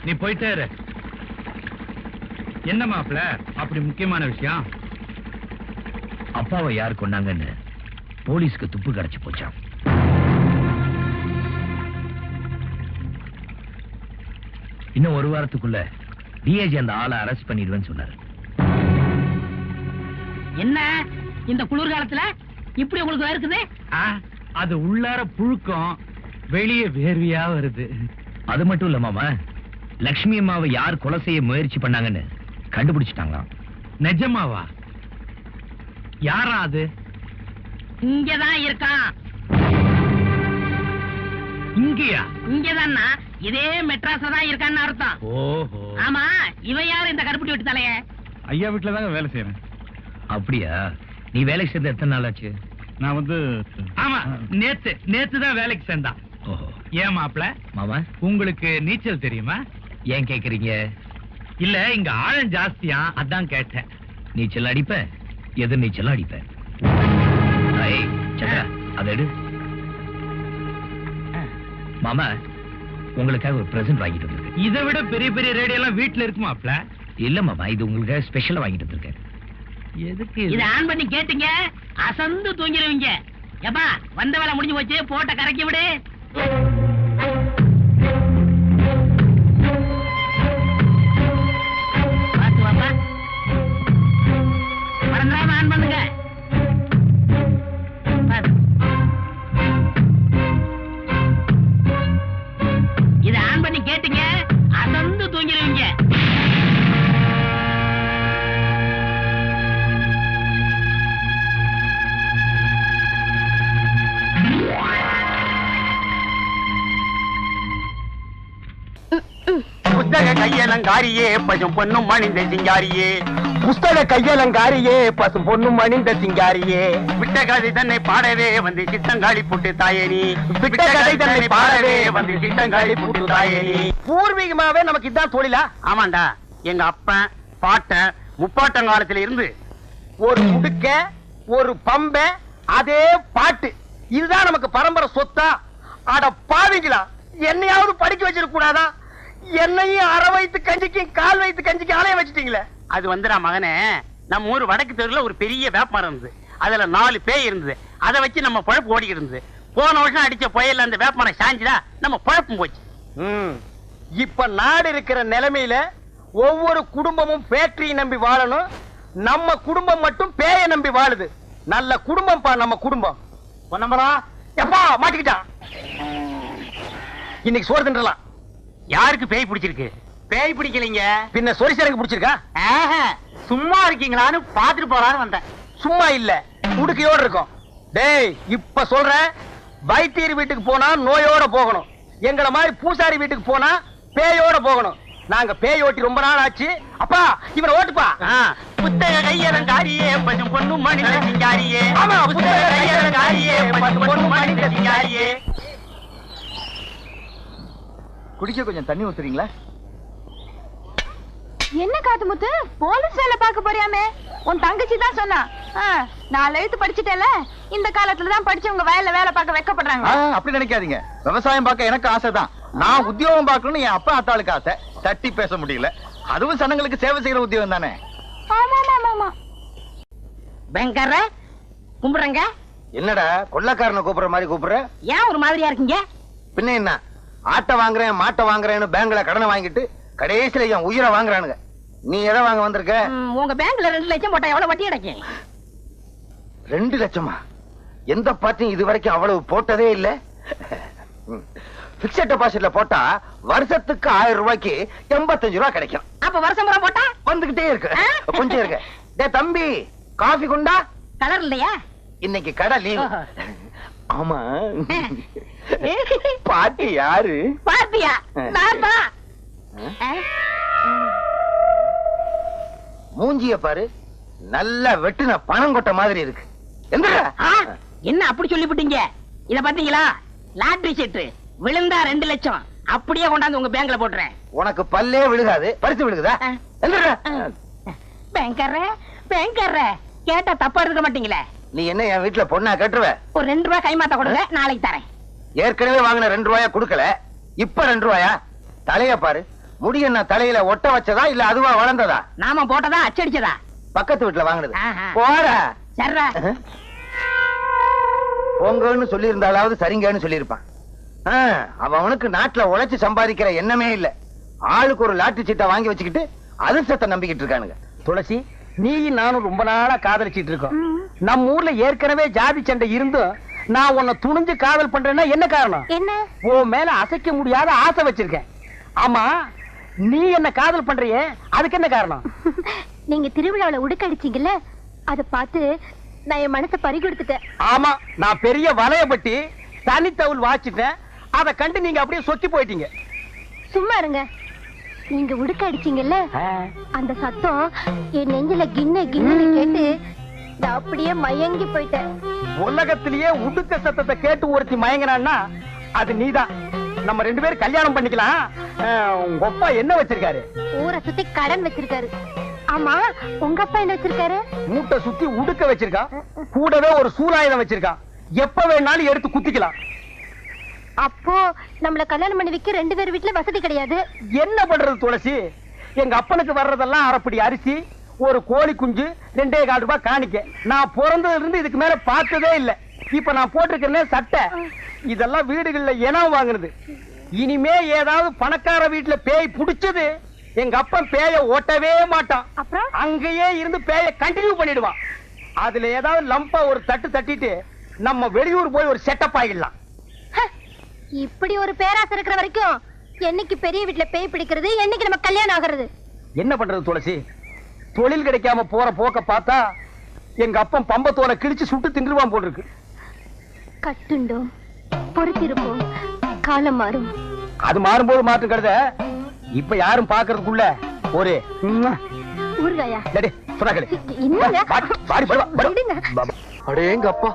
நீ போயிட்டே இரு. என்ன மாப்பிள்ள அப்படி முக்கியமான விஷயம்? அப்பாவை யார் கொண்டாங்கன்னு போலீஸ்க்கு துப்பு கிடைச்சு போச்சாம். இன்னும் ஒரு வாரத்துக்குள்ள டிஐஜி அந்த ஆளை அரெஸ்ட் பண்ணிடுவேன்னு சொன்னாரு. என்ன இந்த குளிர்காலத்துல இப்படி உங்களுக்கு இருக்குது? அது உள்ளார புழுக்கம், வெளியே வேர்வையா வருது. அது மட்டும் இல்ல மாமா, லட்சுமி அம்மாவை யார் கொலை செய்ய முயற்சி பண்ணாங்கன்னு கண்டுபிடிச்சிட்டாங்களாம். நிஜமாவா? யாரா அது? இங்கதான் இருக்கான். இங்கயா? இங்கதான்னா இதே மெட்ராஸ்ல தான் இருக்கான்னு அர்த்தம். ஓஹோ. ஆமா, இவன் யாரு இந்த கருப்பட்டி விட்டு தலைய? ஐயா வீட்டுல தாங்க வேலை செய்யறேன். அப்படியா? நீ வேலைக்கு சேர்ந்து எத்தனை நாள் ஆச்சு? நான் வந்து ஆமா, நேத்து தான் வேலைக்கு சேர்ந்தான். ஓஹோ. ஏன் மாப்பிள்ள, மாமா உங்களுக்கு நீச்சல் தெரியுமா? ஏன் கேக்குறீங்க? இல்ல, இங்க ஆழம் ஜாஸ்தியா, அதான் கேட்டேன். நீச்சல் அடிப்பேன், எதிர் நீச்சல் அடிப்பேன். ஐய், சந்திரா, அதை எடு. மாமா, உங்களுக்காக ஒரு பிரசன்ட் வாங்கிட்டு வந்திருக்கேன். இதை விட பெரிய பெரிய ரேடியோ எல்லாம் வீட்டுல இருக்குமாப்ல? இல்ல மாமா, இது உங்களுக்காக ஸ்பெஷலா வாங்கிட்டு வந்திருக்கேன். எதுக்கு இத ஆன் பண்ணி கேட்டீங்க, அசந்து தூங்கிடுவீங்க. எப்பா, வந்த வேலை முடிஞ்சு போச்சு, போட்ட கரைக்கி விடு. பாத்து வாப்பா, மறந்துடாம ஆன் பண்ணுங்க. பாத்து. இத ஆன் பண்ணி கேட்டீங்க, அசந்து தூங்கிடுவீங்க. புஸ்தக கையலங்காரியே பசும் பொண்ணும் மணிந்த சிங்காரியே, புஸ்தக கையலங்காரியே பசும் பொண்ணும் மணிந்த சிங்காரியே, விட்ட கதை தன்னை பாடவே வந்து சித்தங்காளி புட்டு தாயேனி, விட்ட கதை தன்னை பாடவே வந்து சித்தங்காளி புட்டு தாயேனி. பூர்வீகமாவே நமக்கு இதுதான் தொழிலா? ஆமாண்டா, எங்க அப்பன் பாட்டன் முப்பாட்டங்காலத்துல இருந்து ஒரு முடுக்க ஒரு பம்ப அதே பாட்டு, இதுதான் நமக்கு பரம்பரை சொத்தா. அட பாவிங்களா, என்னையாவது படிக்க வச்சிருக்க கூடாதா? என்னையும் அரை வயித்து கஞ்சிக்கும் கால் வயித்து கஞ்சிக்கும் ஆலைய வச்சுட்டீங்களே. அது வந்துடா மகனே, நம்ம ஊர் வடக்கு தெருல ஒரு பெரிய வேப்பமரம் இருந்தது. அதுல 4 பேய் இருந்தது. அதை வச்சு நம்ம பழப்பு ஓடிக்கிட்டு இருந்தது. போன வருஷம் அடிச்ச புயல்ல அந்த வேப்பமரம் சாஞ்சுதா, நம்ம பழப்பும் போச்சு. இப்ப நாடு இருக்கிற நிலைமையில ஒவ்வொரு குடும்பமும் ஃபேக்டரியை நம்பி வாழணும். நம்ம குடும்பம் மட்டும் பேயை நம்பி வாழுது. நல்ல குடும்பம் பா நம்ம குடும்பம். பொன்னம்பலா எப்பா மாட்டிக்கிட்டான். இன்னைக்கு சோறு தின்றலாம். யாருக்கு பேய் பிடிச்சிருக்கு? பேய் பிடிக்கலீங்க, பின்ன சொரிசரக்கு பிடிச்சிருக்கா? சும்மா இருக்கீங்களான்னு பாத்துட்டு போறான்னு வந்தேன். சும்மா இல்ல, உடுக்கையோட இருக்கும். டேய், இப்ப சொல்றேன், வைத்தியர் வீட்டுக்கு போனா நோயோட போகணும். எங்கள மாதிரி பூசாரி வீட்டுக்கு போனா பேயோட போகணும். நாங்க பேய் ஓட்டி ரொம்ப நாள் ஆச்சு. அப்பா, இவனை ஓட்டுப்பா. புத்தக கையலங்காரியே பசும் பொண்ணும் மணிந்த சிங்காரியே. ஆமா, புத்தக கையலங்காரியே பசும் பொண்ணும் மணிந்த சிங்காரியே. குடிக்க கொஞ்சம் தண்ணி ஊத்துறீங்களா? என்ன காத்து முத்து, போலீஸ் வேலை பார்க்க போறியாமே? உன் தங்கச்சி தான் சொன்னா. 4 எழுத்து படிச்சுட்டேல, இந்த காலத்துல தான் படிச்சவங்க வயல்ல வேலை பார்க்க வெக்கப்படுறாங்க. அப்படி நினைக்காதீங்க, விவசாயம் பார்க்க எனக்கு ஆசை தான். நான் உத்தியோகம் பார்க்கணும்னு என் அப்பா அத்தாளுக்கு ஆசை. தட்டி பேச முடியல. அதுவும் சனங்களுக்கு சேவை செய்யற உத்தியோகம் தானே. ஆமா. பயங்கர கும்பிடுறங்க. என்னடா கொள்ளக்காரனை கூப்பிடுற மாதிரி கூப்பிடுற? ஏன் ஒரு மாதிரியா இருக்கீங்க? பின்ன என்ன, ஆட்டை வாங்குறேன் மாட்டை வாங்குறேன்னு பேங்க்ல கடனை வாங்கிட்டு கடைசியில என் உயிரை வாங்குறானுங்க. நீ எதை வாங்க வந்திருக்க? உங்க பேங்க்ல 2 லட்சம் போட்டா எவ்வளவு வட்டி கிடைக்கும்? 2 லட்சமா? எந்த பார்ட்டியும் இது வரைக்கும் அவ்வளவு போட்டதே இல்ல. பிக்ஸட் டெபாசிட்ல போட்டா வருஷத்துக்கு 1000 ரூபாய்க்கு 85 ரூபாய் கிடைக்கும். அப்ப வருஷம் பூரா போட்டா வந்துகிட்டே இருக்கு. கொஞ்சம் இருக்கு. டேய் தம்பி, காஃபி குண்டா? கலர் இல்லையா? இன்னைக்கு கடை லீவு. ஆமா, பாட்டி யாரு? பாத்தியா? நான் தான். மூஞ்சிய பாரு, நல்லா வெட்டுன பணம் கொட்ட மாதிரி இருக்கு. எந்திரா. என்ன அப்படி சொல்லிவிட்டீங்க? இத பாத்தீங்களா? லாட்டரி சீட்டு விழுந்தா 2 லட்சம் அப்படியே கொண்டாந்து உங்க பேங்க்ல போட்டுறேன். உனக்கு பல்லே விழுகாது, பரிசு விழுகுதா? எந்திரா. பேங்கர்ற கேட்டா தப்பா எடுக்க மாட்டீங்களே. நீ என்ன என் வீட்டுல பொண்ணா கட்டுருவ? ஒரு 2 ரூபாய் கைமாத்த கொடுங்க, நாளைக்கு தரேன். ஏற்கனவே வாங்கின 2 ரூபாயா கொடுக்கல, இப்ப 2 ரூபாயா? தலைய பாரு, முடி என்ன தலையில ஒட்ட வச்சதா இல்ல அதுவா வளர்ந்ததா? நாம போட்டதா அச்சடிச்சதா? பக்கத்து வீட்டுல வாங்கினது. ஆஹா. போற சர்ரா. போங்கன்னு சொல்லி இருந்தாலாவது சரிங்கன்னு சொல்லியிருப்பான். அவனுக்கு நாட்டுல உழைச்சு சம்பாதிக்கிற எண்ணமே இல்ல. ஆளுக்கு ஒரு லாட்டரி சீட்டை வாங்கி வச்சுக்கிட்டு அதிர்ஷ்டத்தை நம்பிக்கிட்டு இருக்கானுங்க. துளசி, நீ நானும் ரொம்ப நாளா காதலிச்சிட்டு இருக்கோம். நம்ம ஊர்ல ஏற்கனவே ஜாதி சண்டை இருந்தும் நான் உன்னை துணிஞ்சு காதல் பண்றேன்னா என்ன காரணம்? என்ன? உன் மேல அசைக்க முடியாத ஆசை வச்சிருக்கேன். ஆமா, நீ என்ன காதல் பண்றியே, அதுக்கு என்ன காரணம்? நீங்க திருவிழாவில உடுக்கடிச்சீங்கல்ல, அத பார்த்து நான் என் மனசை பறி கொடுத்துட்டேன். ஆமா, நான் பெரிய வலையப்பட்டி தனித்தவுள் வாச்சிட்டேன். அதை கண்டு நீங்க அப்படியே சொக்கி போயிட்டீங்க. சும்மா இருங்க. நீங்க உடுக்க அடிச்சீங்கல்ல, அந்த சத்தம் என் நெஞ்சில கிண்ண கிண்ணு கேட்டு நான் அப்படியே மயங்கி போயிட்டேன். உலகத்திலேயே உடுக்க சத்தத்தை கேட்டு ஒருத்தி மயங்கினான்னா அது நீதான். நம்ம 2 பேரும் கல்யாணம் பண்ணிக்கலாம். உங்க அப்பா என்ன வச்சிருக்காரு? ஊரை சுத்தி கடன் வச்சிருக்காரு. ஆமா, உங்க அப்பா என்ன வச்சிருக்காரு? மூட்டை சுத்தி உடுக்க வச்சிருக்கான். கூடவே ஒரு சூலாயுதம் வச்சிருக்கான். எப்ப வேணாலும் எடுத்து குத்திக்கலாம். அப்போ நம்மள கல்யாணம் பண்ணி வைக்க 2 பேர் வீட்டுல வசதி கிடையாது. என்ன பண்றது துளசி? எங்க அப்பனுக்கு வர்றதெல்லாம் அரைப்படி அரிசி, ஒரு கோழி குஞ்சு, 2.25 ரூபாய் காணிக்க. நான் பிறந்ததுல இருந்து இதுக்கு மேல பார்த்ததே இல்ல. இப்ப நான் போட்டிருக்கிறேன் சட்டை, இதெல்லாம் வீடுகள்ல இனம் வாங்குனது. இனிமே ஏதாவது பணக்கார வீட்டுல பேய் புடிச்சது, எங்க அப்பன் பேய ஓட்டவே மாட்டான். அப்புறம் அங்கேயே இருந்து பேய கண்டினியூ பண்ணிடுவான். அதுல ஏதாவது லம்பா ஒரு தட்டு தட்டிட்டு நம்ம வெளியூர் போய் ஒரு செட்டப் ஆகிடலாம். இப்படி ஒரு பேராசை இருக்கிற வரைக்கும் என்னைக்கு பெரிய வீட்டுல பேய் பிடிக்கிறது, என்னைக்கு நம்ம கல்யாணம் ஆகிறது? என்ன பண்றது துளசி? தொழில் கிடைக்காம போற போக்க பார்த்தா எங்க அப்பன் பம்பத்தோட கிழிச்சு சுட்டு தின்றுவான் போல் இருக்கு. கட்டுண்டோம், பொறுத்திருப்போம், காலம் மாறும். அது மாறும்போது மாற்று கருத இப்ப யாரும் பாக்குறதுக்குள்ள ஒரு ஊர்காயா அடேங்க அப்பா,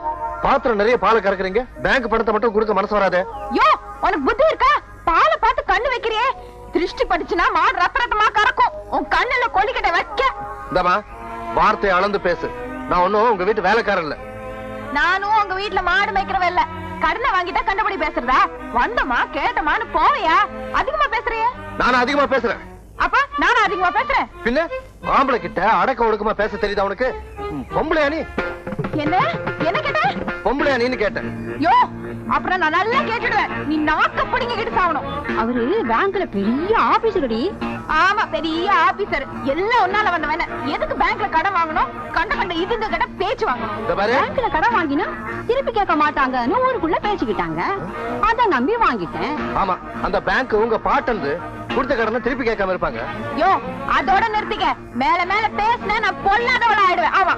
பாத்திரம் நிறைய பாலை கறக்குறீங்க, பேங்க் பணத்தை மட்டும் கொடுக்க மனசு வராதே. யோ, உனக்கு புத்தி இருக்கா? பாலை பார்த்து கண்ணு வைக்கிறியே, திருஷ்டி படிச்சுனா மாடு ரத்த ரத்தமா கறக்கும். உன் கண்ணுல கொல்லிக்கட்டை வைக்க. இந்தமா வார்த்தையை அளந்து பேசு. நான் ஒண்ணும் உங்க வீட்டு வேலைக்காரன் இல்ல. நானும் உங்க வீட்டுல மாடு மேய்க்கிறவ இல்ல. கடனை வாங்கிட்டா கண்டபடி பேசுறதா? வந்தமா கேட்டமான்னு போவையா? அதிகமா பேசுறியே. நானும் அதிகமா பேசுறேன். அப்ப நானும் அதிகமா பேசுறேன். பின்ன ஆம்பளை கிட்ட அடக்க ஒடுக்கமா பேச தெரியுதா உனக்கு? பொம்பளையா நீ? என்ன என்ன கேட்ட? பொம்பளையா நீன்னு கேட்டேன். யோ, அப்புறம் நான் நல்லா கேட்டுடுவேன். நீ நாக்க பிடிங்கிட்டு சாவணும். அவரு பேங்க்ல பெரிய ஆபீசர்டி. ஆமா, பெரிய ஆபீசர். எல்லாம் ஒன்னால வந்தவன. எதுக்கு பேங்க்ல கடன் வாங்கணும்? கண்ட இதுங்க கிட்ட பேச்சு வாங்கணும். பேங்க்ல கடன் வாங்கினா திருப்பி கேட்க மாட்டாங்கன்னு ஊருக்குள்ள பேசிக்கிட்டாங்க. அத நம்பி வாங்கிட்டேன். ஆமா, அந்த பேங்க் உங்க பாட்டந்து கொடுத்த கடனை திருப்பி கேட்காம இருப்பாங்க. யோ, அதோட நிறுத்திக்க. மேல மேல பேசினா நான் பொல்லாதவள ஆயிடுவேன். ஆமா,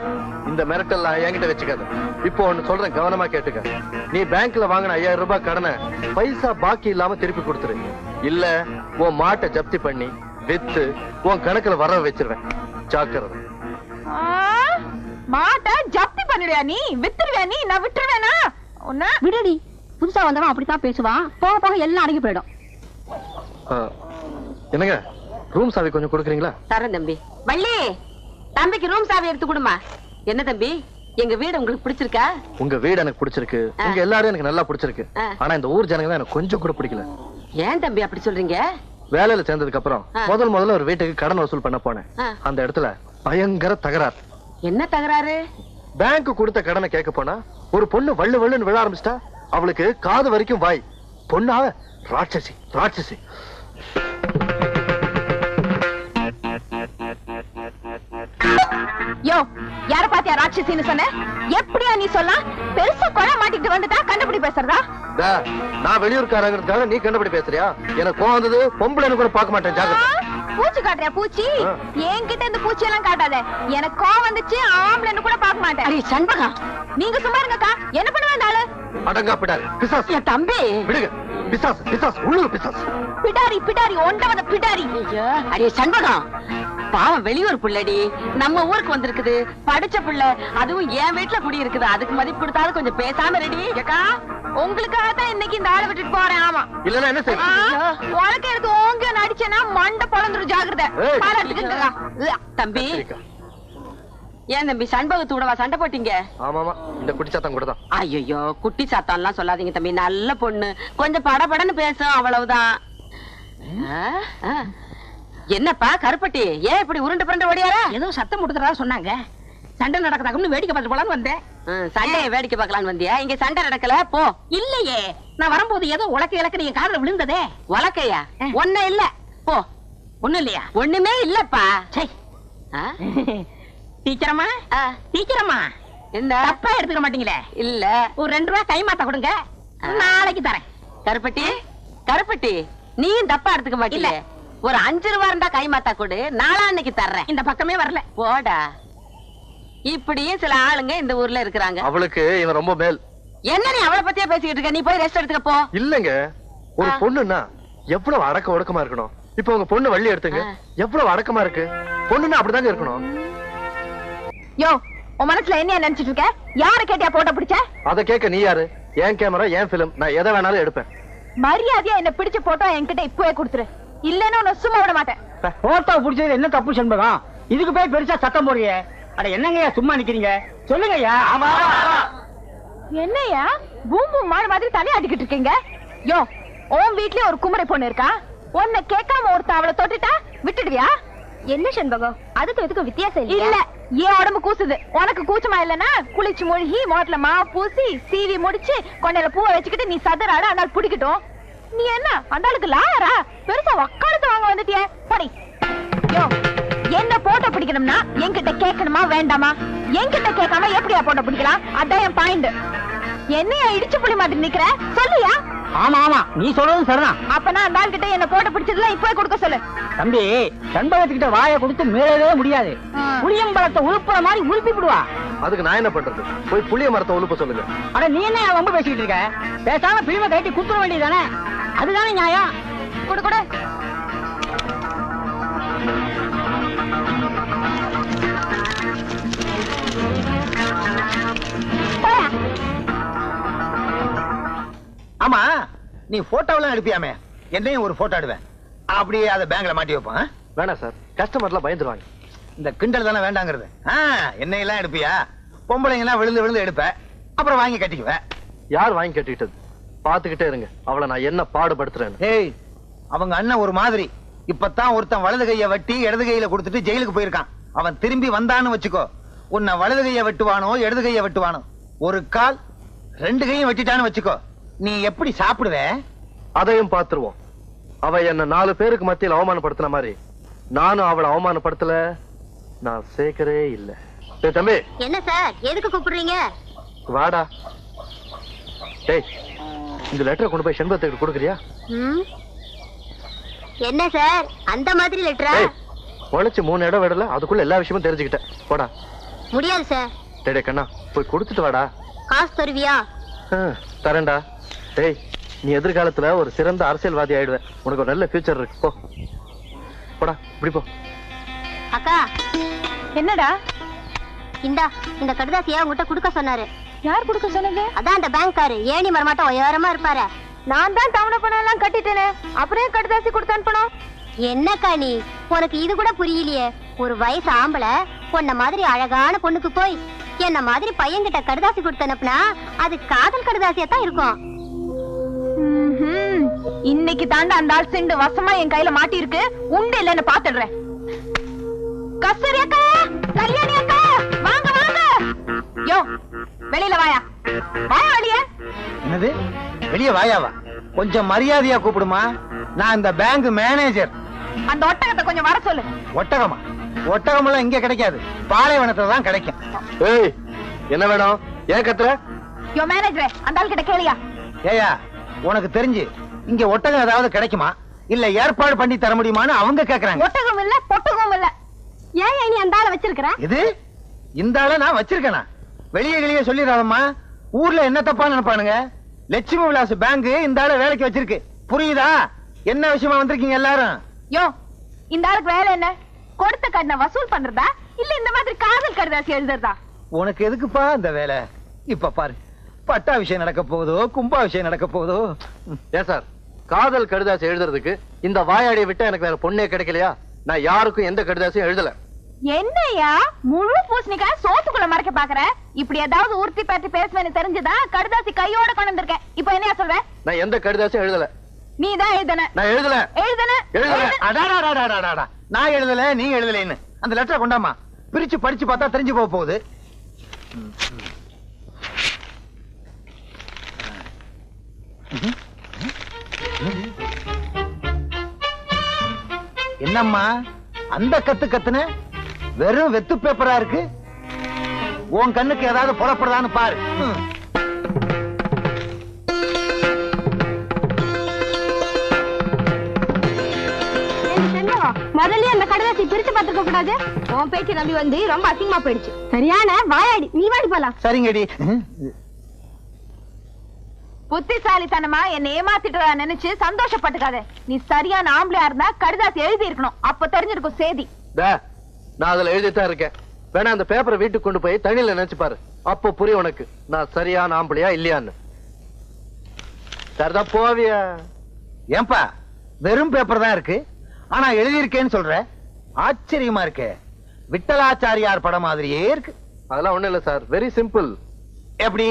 இந்த மிரட்டெல்லாம் என்கிட்ட வச்சுக்காத. இப்போ ஒண்ணு சொல்றேன், கவனமா கேட்டுக்க. நீ பேங்க்ல வாங்கின 5000 ரூபாய் கடனை பைசா பாக்கி இல்லாம திருப்பி கொடுத்துரு. இல்ல உன் மாட்டை ஜப்தி பண்ணி வித்து உன் கணக்குல வர வச்சிருவேன். ஜாக்கிரதை. மாட்டை ஜப்தி பண்ணிடுவியா நீ? வித்துருவியா நீ? நான் விட்டுருவேனா? உன்ன விடுடி. புதுசா வந்தவன் அப்படித்தான் பேசுவான். போக போக எல்லாம் அடங்கி போயிடும். என்னங்க, ரூம் சாவி கொஞ்சம் கொடுக்குறீங்களா? தரேன் தம்பி. வள்ளி, தம்பிக்கு ரூம் சாவி எடுத்து கொடுமா. என்ன தம்பி, எங்க வீடு உங்களுக்கு பிடிச்சிருக்கா? உங்க வீடு எனக்கு பிடிச்சிருக்கு. உங்க எல்லாரும் எனக்கு நல்லா பிடிச்சிருக்கு. ஆனா இந்த ஊர் ஜனங்க தான் எனக்கு கொஞ்சம் கூட பிடிக்கல. ஏன் தம்பி அப்படி சொல்றீங்க? வேலையில சேர்ந்ததுக்கு அப்புறம் முதல்ல ஒரு வீட்டுக்கு கடன் வசூல் பண்ண போனேன். அந்த இடத்துல பயங்கர தகராறு. என்ன தகராறு? பேங்க் கொடுத்த கடனை கேட்க போனா ஒரு பொண்ணு வள்ளு வள்ளுன்னு விழ ஆரம்பிச்சிட்டா. அவளுக்கு காது வரைக்கும் வாய். பொண்ணா? ராட்சசி ராட்சசி. யோ, யார பாத்தியா ராட்சசின்னு சொன்ன? எப்படியா நீ சொல்ல? பெருசா கொலை மாட்டிட்டு வந்துட்டா கண்டுபிடி பேசுறதா? நான் வெளியூர்காரங்கிறதுக்காக நீ கண்டுபிடி பேசுறியா? எனக்கு கோவம் வந்தது. பொம்பளைன்னு கூட பார்க்க மாட்டேன். ஜாக்கிரதை. பூச்சி காட்டுறியா பூச்சி? என்கிட்ட இந்த பூச்சி எல்லாம் காட்டாத. எனக்கு கோவம் வந்துச்சு ஆம்பளைன்னு கூட பார்க்க மாட்டேன். அடி சண்பகம், நீங்க சும்மா இருங்கக்கா. என்ன பண்ணுவா இந்த ஆளு? அடங்காப்பிடாரு பிசாசு. என் தம்பி. விடுங்க. பிசாசு பிசாசு உள்ளூர் பிசாசு. பிடாரி பிடாரி ஒண்டவத பிடாரி. அடி சண்பகம், பாவம் வெளியூர் புள்ளடி, நம்ம ஊருக்கு வந்திருக்குது, படிச்ச புள்ள, அதுவும் என் வீட்டுல குடி இருக்குது. அதுக்கு மதிப்பு கொடுத்தாலும் கொஞ்சம் பேசாம ரெடி. அக்கா உங்களுக்காக தான் இன்னைக்கு இந்த ஆளை விட்டுட்டு போறேன். ஆமா இல்லன்னா என்ன செய்ய? உனக்கு எனக்கு ஓங்க நடிச்சேன்னா மண்டை பொழந்துரும். ஜாக்கிரதை. ஏய். பாராட்டுக்குங்கக்கா. தம்பி, ஏன் தம்பி சண்பகத்தோடவா சண்டை போட்டீங்க? ஆமாமா, இந்த குட்டிச்சாத்தான் கூட தான். ஐயோ, குட்டி சாத்தான்லாம் சொல்லாதீங்க தம்பி, நல்ல பொண்ணு, கொஞ்சம் படபடன்னு பேசும், அவ்வளவுதான். என்னப்பா கருப்பட்டி, ஏன் இப்படி உருண்டு புரண்டு ஓடியாரா? ஏதோ சத்தம் முடுக்கிறதா சொன்னாங்க. சண்டை நடக்குதாக்குன்னு வேடிக்கை பார்த்து போலான்னு வந்தேன். சண்டையை வேடிக்கை பார்க்கலான்னு வந்தியா? இங்க சண்டை நடக்கல போ. இல்லையே, நான் வரும்போது ஏதோ உலக்க இலக்க நீங்க காதுல விழுந்ததே. உலக்கையா? ஒண்ணு இல்ல, போ. ஒண்ணும் இல்லையா? ஒண்ணுமே இல்லப்பா. டீச்சரம்மா, டீச்சரம்மா, என்ன தப்பா எடுத்துக்க மாட்டீங்களே? இல்ல, ஒரு 2 ரூபாய் கை மாத்த கொடுங்க, நாளைக்கு தரேன். கருப்பட்டி, கருப்பட்டி, நீயும் தப்பா எடுத்துக்க மாட்டீங்க. ஒரு 5 ரூபா இருந்தா கை மாத்தா கொடு, நாளான்னைக்கு தர்றேன். இந்த பக்கமே வரல. போடா. இப்படியும் சில ஆளுங்க இந்த ஊர்ல இருக்கிறாங்க. அவளுக்கு இவன் ரொம்ப மேல். என்ன நீ அவளை பத்தியா பேசிக்கிட்டு இருக்க? நீ போய் ரெஸ்ட் எடுத்துக்க போ. இல்லங்க, ஒரு பொண்ணுன்னா எவ்வளவு அடக்க ஒடுக்கமா இருக்கணும். இப்ப உங்க பொண்ணு வள்ளி எடுத்துங்க, எவ்வளவு அடக்கமா இருக்கு. பொண்ணுன்னா அப்படிதாங்க இருக்கணும். யோ, உன் மனசுல என்ன நினைச்சிட்டு இருக்க? யார கேட்டியா போட்டோ பிடிச்ச? அத கேட்க நீ யாரு? என் கேமரா, என் பிலிம், நான் எதை வேணாலும் எடுப்பேன். மரியாதையா என்ன பிடிச்ச போட்டோ என்கிட்ட இப்பவே கொடுத்துரு, இல்லன்னா உன்னை சும்மா விட மாட்டேன். போட்டோ பிடிச்சது என்ன தப்பு சண்பகம்? இதுக்கு போய் பெருசா சத்தம் போடுறிய? அட என்னங்கய்யா சும்மா நிக்கிறீங்க? சொல்லுங்கய்யா. ஆமா, என்னையா பூம் பூம் மாடு மாதிரி தலையாட்டிக்கிட்டு இருக்கீங்க? யோ, உன் வீட்லயே ஒரு குமரை பொண்ணு இருக்கா? உன்னை கேட்காம ஒருத்த அவளை தொட்டுட்டா விட்டுடுவியா? என்ன சண்பகம், அதுக்கு இதுக்கு வித்தியாசம் இல்ல. ஏன் உடம்பு கூசுது? உனக்கு கூச்சமா இல்லன்னா குளிச்சு மூழ்கி மோட்ல மா பூசி சீவி முடிச்சு கொண்டையில பூவை வச்சுக்கிட்டு நீ சதறாட அந்தாள் பிடிக்கட்டும். நீ என்ன அந்தாளுக்கு லாயரா? பெருசா வக்காலத்து வாங்க வந்துட்டிய படி. யோ, என்ன போட்டோ பிடிக்கணும்னா என்கிட்ட கேட்கணுமா வேண்டாமா? என்கிட்ட கேட்காம எப்படியா போட்டோ பிடிக்கலாம்? அதான் என் பாயிண்ட். என்னையா இடிச்சு புளி மாதிரி நிக்கிற? சொல்லியா? ஆமா ஆமா, நீ சொல்றதும் சரிதான். அப்பனா அந்த ஆள் கிட்ட என்ன போட்டோ பிடிச்சதுல இப்ப கொடுக்க சொல்லு. தம்பி, சண்பகத்துக்கிட்ட வாயை கொடுத்து மீறவே முடியாது. புளியம்பழத்தை உழுப்புற மாதிரி உழுப்பி விடுவா. அதுக்கு நான் என்ன பண்றது? போய் புளிய மரத்தை உழுப்ப சொல்லுங்க. அட நீ என்ன ரொம்ப பேசிக்கிட்டு இருக்க? பேசாம பிரிவை கட்டி குத்துற வேண்டியதானே? அதுதானே நியாயம். கொடு கொடு. ஆமா, நீ போட்டோவெல்லாம் எடுப்பியாமே, என்னையும் ஒரு போட்டோ எடுவேன். அப்படியே அதை பேங்க்ல மாட்டி வைப்பேன். வேணாம் சார், கஸ்டமர்லாம் பயந்துருவாங்க. இந்த கிண்டல் தானே வேண்டாங்கிறது. என்னையெல்லாம் எடுப்பியா? பொம்பளைங்க எல்லாம் விழுந்து விழுந்து எடுப்பேன், அப்புறம் வாங்கி கட்டிக்குவேன். யார் வாங்கி கட்டிக்கிட்டது? பாத்துக்கிட்டே இருங்க, அவளை நான் என்ன பாடுபடுத்துறேன். ஏய், அவங்க அண்ணன் ஒரு மாதிரி. இப்பதான் ஒருத்தன் வலது கைய வெட்டி இடது கையில கொடுத்துட்டு ஜெயிலுக்கு போயிருக்கான். அவன் திரும்பி வந்தான்னு வச்சுக்கோ, உன்னை வலது கைய வெட்டுவானோ இடது கைய வெட்டுவானோ. ஒரு கால் 2 கையும் வெட்டிட்டான்னு வச்சுக்கோ, நீ எப்படி சாப்பிடுவ? அதையும் பாத்துருவோம். அவ என்ன 4 பேருக்கு மத்தியில் அவமானப்படுத்தின மாதிரி நானும் அவளை அவமானப்படுத்தல. நான் சேர்க்கறே இல்ல. தம்பி. என்ன சார், எதுக்கு கூப்பிடுறீங்க? வாடா. டேய், இந்த லெட்டரை கொண்டு போய் செண்பகத்துக்கு கொடுக்குறியா? என்ன சார், அந்த மாதிரி லெட்டரா? உழைச்சு 3 இடம் விடல, அதுக்குள்ள எல்லா விஷயமும் தெரிஞ்சுக்கிட்டேன். போடா. முடியாது சார். டேய் கண்ணா, போய் கொடுத்துட்டு வாடா. காசு தருவியா? தரேன்டா. டேய், நீ எதிர்காலத்துல ஒரு சிறந்த அரசியல்வாதி ஆயிடுவேன். உனக்கு ஒரு நல்ல ஃபியூச்சர் இருக்கு. போ போடா, இப்படி போ. அக்கா. என்னடா? இந்த கடுதாசியா உங்ககிட்ட குடுக்க சொன்னாரு. யார் குடுக்க சொன்னது? அதான் அந்த பேங்க்காரு, ஏணி மரமாட்டம் உயரமா இருப்பாரு. நான் தான் தவணை பணம் எல்லாம் கட்டிட்டேனே, அப்புறம் கடுதாசி கொடுத்து அனுப்பணும். என்னக்கா நீ, உனக்கு இது கூட புரியலையே? ஒரு வயசு ஆம்பளை பொண்ண மாதிரி அழகான பொண்ணுக்கு போய் என்ன மாதிரி பையன்கிட்ட கடுதாசி கொடுத்து அனுப்புனா அது காதல் கடுதாசியா தான் இருக்கும். இன்னைக்கு தாண்டா அந்த ஆள் சிண்டு வசமா என் கையில மாட்டி இருக்கு. உண்டு இல்லன்னு பாத்துடுறேன். கஸ்தூரி அக்கா, கல்யாணி அக்கா, வாங்க வாங்க. யோ, வெளியில வாயா. வாயா வெளியே. என்னது வெளியே வாயாவா? கொஞ்சம் மரியாதையா கூப்பிடுமா. நான் இந்த பேங்க் மேனேஜர். அந்த ஒட்டகத்தை கொஞ்சம் வர சொல்லு. ஒட்டகமா? ஒட்டகம் எல்லாம் இங்க கிடைக்காது, பாலைவனத்துல தான் கிடைக்கும். ஏய், என்ன வேணும்? ஏன் கத்துற? யோ மேனேஜர், அந்த ஆள் கிட்ட கேளியா? ஏயா, உனக்கு தெரிஞ்சு இங்க ஒட்டகம் ஏதாவது கிடைக்குமா? இல்ல ஏற்பாடு பண்ணி தர முடியுமான்னு அவங்க கேக்குறாங்க. ஒட்டகம் இல்ல பொட்டகம் இல்ல. ஏன் நீ அந்த ஆளை வச்சிருக்கிற? இது இந்த ஆளை நான் வச்சிருக்கேனா? வெளியே சொல்லிடாதம்மா. ஊர்ல என்ன தப்பா நினைப்பானுங்க? லட்சுமி விலாஸ் பேங்க் இந்த ஆளை வேலைக்கு வச்சிருக்கு. புரியுதா? என்ன விஷயமா வந்திருக்கீங்க எல்லாரும்? யோ, இந்த ஆளுக்கு வேலை என்ன? கொடுத்த கடனை வசூல் பண்றதா இல்ல இந்த மாதிரி காதல் கடிதாசி எழுதுறதா? உனக்கு எதுக்குப்பா இந்த வேலை? இப்ப பாரு, பட்டா விஷயம் நடக்க போகுதோ கும்பா விஷயம் நடக்க போகுதோ. ஏன் சார், காதல் கடிதாசி எழுதுறதுக்கு இந்த வாயாடியை விட்டா எனக்கு வேற பொண்ணே கிடைக்கலையா? நான் யாருக்கும் எந்த கடிதாசியும் எழுதல. என்னையா முழு பூசணிக்காய் சோத்துக்குள்ள மறைக்க பாக்குற? இப்படி ஏதாவது உறுத்தி பற்றி பேசுவேன்னு தெரிஞ்சுதா கடிதாசி கையோட கொண்டு வந்திருக்கேன். இப்ப என்னையா சொல்ற? நான் எந்த கடிதாசியும் எழுதல. நீ தான் எழுதன. நான் எழுதல. நான் எழுதல, நீ எழுதலன்னு அந்த லெட்டரை கொண்டாமா. பிரிச்சு படிச்சு பார்த்தா தெரிஞ்சு போக போகுது. என்னம்மா அந்த கத்துன? வெறும் வெத்து பேப்பரா இருக்கு. உன் கண்ணுக்கு ஏதாவது புறப்படுதான்னு பாரு. முதல்ல அந்த கடிதாசி பிரிச்சு பார்த்துக்க கூடாது. உன் பேச்சு நம்பி வந்து ரொம்ப அசிங்கமா போயிடுச்சு. சரியான வாயாடி. நீ வாடி போலாம். சரிங்கடி. புத்திசாலித்தனமா என்ன ஏமாத்திட்டு நினைச்சு சந்தோஷப்பட்டுக்காத. நீ சரியான ஆம்பளையா இருந்தா கடிதாசி எழுதி இருக்கணும். அப்ப தெரிஞ்சிருக்கும் சேதி. நான் அதுல எழுதித்தான் இருக்கேன். வேணா அந்த பேப்பரை வீட்டுக்கு கொண்டு போய் தண்ணியில நினைச்சு பாரு. அப்போ புரியும் உனக்கு நான் சரியான ஆம்பளையா இல்லையான்னு. சரிதான் போவியா? ஏன்பா வெறும் பேப்பர் தான் இருக்கு, ஆனா எழுதியிருக்கேன்னு சொல்ற? ஆச்சரியமா இருக்கு. விட்டலாச்சாரியார் படம் மாதிரியே இருக்கு. அதெல்லாம் ஒண்ணு இல்ல சார், வெரி சிம்பிள். எப்படி?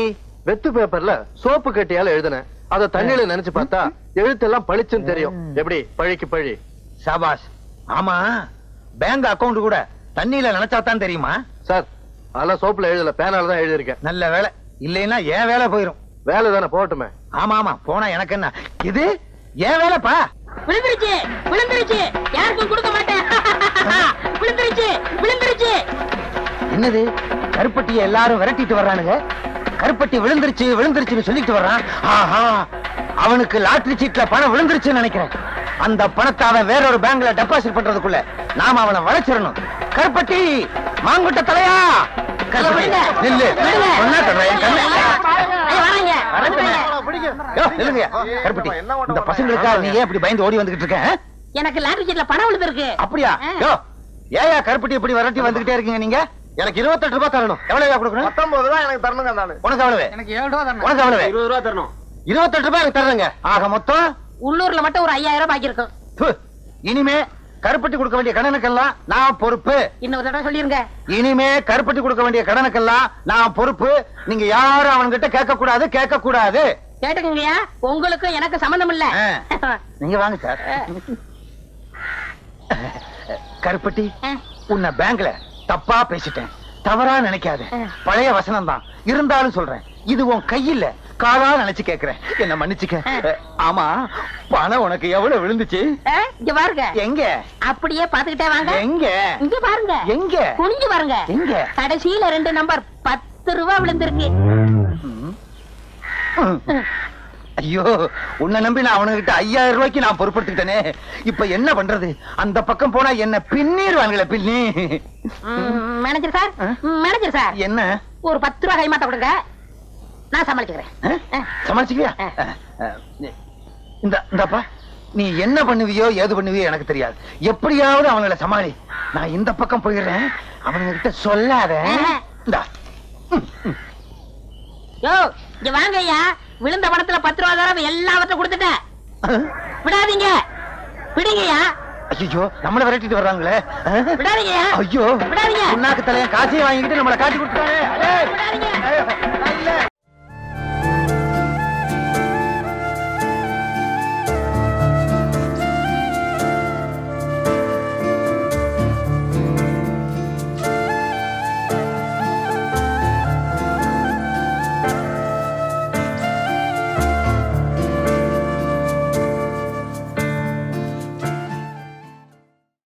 வெத்து பேப்பர்ல சோப்பு கட்டியால எழுதுனேன். அத தண்ணியில நினைச்சு பார்த்தா எழுத்தெல்லாம் பளிச்சுன்னு தெரியும். எப்படி? பழிக்கு பழி. சாபாஷ். ஆமா, பேங்க் அக்கவுண்ட் கூட தண்ணியில நினைச்சாதான் தெரியுமா? சார் அதெல்லாம் சோப்புல எழுதல, பேனால தான் எழுதிருக்கேன். நல்ல வேலை. இல்லைன்னா ஏன் வேலை போயிரும். வேலை தானே போகட்டுமே. ஆமா போனா எனக்கு என்ன? இது ஏன் வேலைப்பா? விழுந்துருச்சு யாருக்கும் கொடுக்க மாட்டேன். விழுந்துருச்சு. என்னது? கருப்பட்டியை எல்லாரும் விரட்டிட்டு வர்றானுங்க. கருப்பட்டி விழுந்துருச்சுன்னு சொல்லிட்டு வர்றான். ஆஹா, அவனுக்கு லாட்டரி சீட்ல பணம் விழுந்துருச்சுன்னு நினைக்கிறேன். அந்த பணத்தை அவன் வேறொரு பேங்க்ல டெபாசிட் பண்றதுக்குள்ள நாம அவனை வளைச்சிடணும். கருப்பட்டி, மாங்குட்ட தலையா, நில்லு. கருப்பட்டி, இந்த பசங்களுக்காக நீ ஏன் இப்படி பயந்து ஓடி வந்துகிட்டு இருக்க? எனக்கு லாட்டரி சீட்ல பணம் விழுந்திருக்கு. அப்படியா? ஏயா கருப்பட்டி இப்படி விரட்டி வந்துகிட்டே இருக்கீங்க நீங்க? எனக்கு 28 ரூபாய் தரணும். எவ்வளவு கொடுக்கணும்? 19 ரூபாய் எனக்கு தரணுங்க. உனக்கு எவ்வளவு? எனக்கு 7 ரூபாய் தரணும். உனக்கு எவ்வளவு? 20 ரூபாய் தரணும். 28 ரூபாய் எனக்கு தரணுங்க. ஆக மொத்தம் உள்ளூர்ல மட்டும் ஒரு 5000 பாக்கி இருக்கும். இனிமே கருப்பட்டி கொடுக்க வேண்டிய கடனுக்கெல்லாம் நான் பொறுப்பு. இன்னொரு தடவை சொல்லிருங்க. இனிமே கருப்பட்டி கொடுக்க வேண்டிய கடனுக்கெல்லாம் நான் பொறுப்பு. நீங்க யாரும் அவன்கிட்ட கேட்க கூடாது. கேட்டுக்கங்கய்யா, உங்களுக்கு எனக்கு சம்பந்தம் இல்ல. நீங்க வாங்க சார். கருப்பட்டி, உன்னை பேங்க்ல தப்பா பேசிட்டேன். தவறா நினைக்காத. பழைய வசனம் தான் இருந்தாலும் சொல்றேன். இது உன் கையில காலா நினைச்சு கேக்குறேன். என்ன மன்னிச்சுக்க. ஆமா, பணம் உனக்கு எவ்வளவு விழுந்துச்சு? இங்க பாருங்க. எங்க? அப்படியே பாத்துக்கிட்டே வாங்க. எங்க? இங்க பாருங்க. எங்க? குனிஞ்சு பாருங்க. எங்க? கடைசியில 2 நம்பர் 10 ரூபாய் விழுந்திருக்கு. ஐயோ, உன்னை நம்பி நான் அவனுகிட்ட 5000 ரூபாய்க்கு நான் பொறுப்படுத்திட்டேனே. இப்ப என்ன பண்றது? அந்த பக்கம் போனா என்ன பின்னிடுவாங்களே. பின்னி. மேனேஜர் சார், என்ன? ஒரு 10 ரூபாய் கைமாத்த கொடுங்க, நான் சமாளிச்சுக்கிறேன். சமாளிச்சுக்கியா? இந்தப்பா, நீ என்ன பண்ணுவியோ ஏது பண்ணுவியோ எனக்கு தெரியாது. எப்படியாவது அவங்கள சமாளி. நான் இந்த பக்கம் போயிடுறேன். அவனுங்கிட்ட சொல்லாத. இங்க வாங்க ஐயா. விழுந்த பணத்துல 10 ரூபாய் தரம் எல்லாவற்றையும் கொடுத்துட்டேன். விடாதீங்க, விடுங்கய்யா. ஐயோ, நம்மள விரட்டிட்டு வர்றாங்களே. விடாதீங்கய்யா. ஐயோ, விடாதீங்க. உன்னாக்கு தலைய காசையும் வாங்கிட்டு நம்மளை காட்டி கொடுத்தாங்க.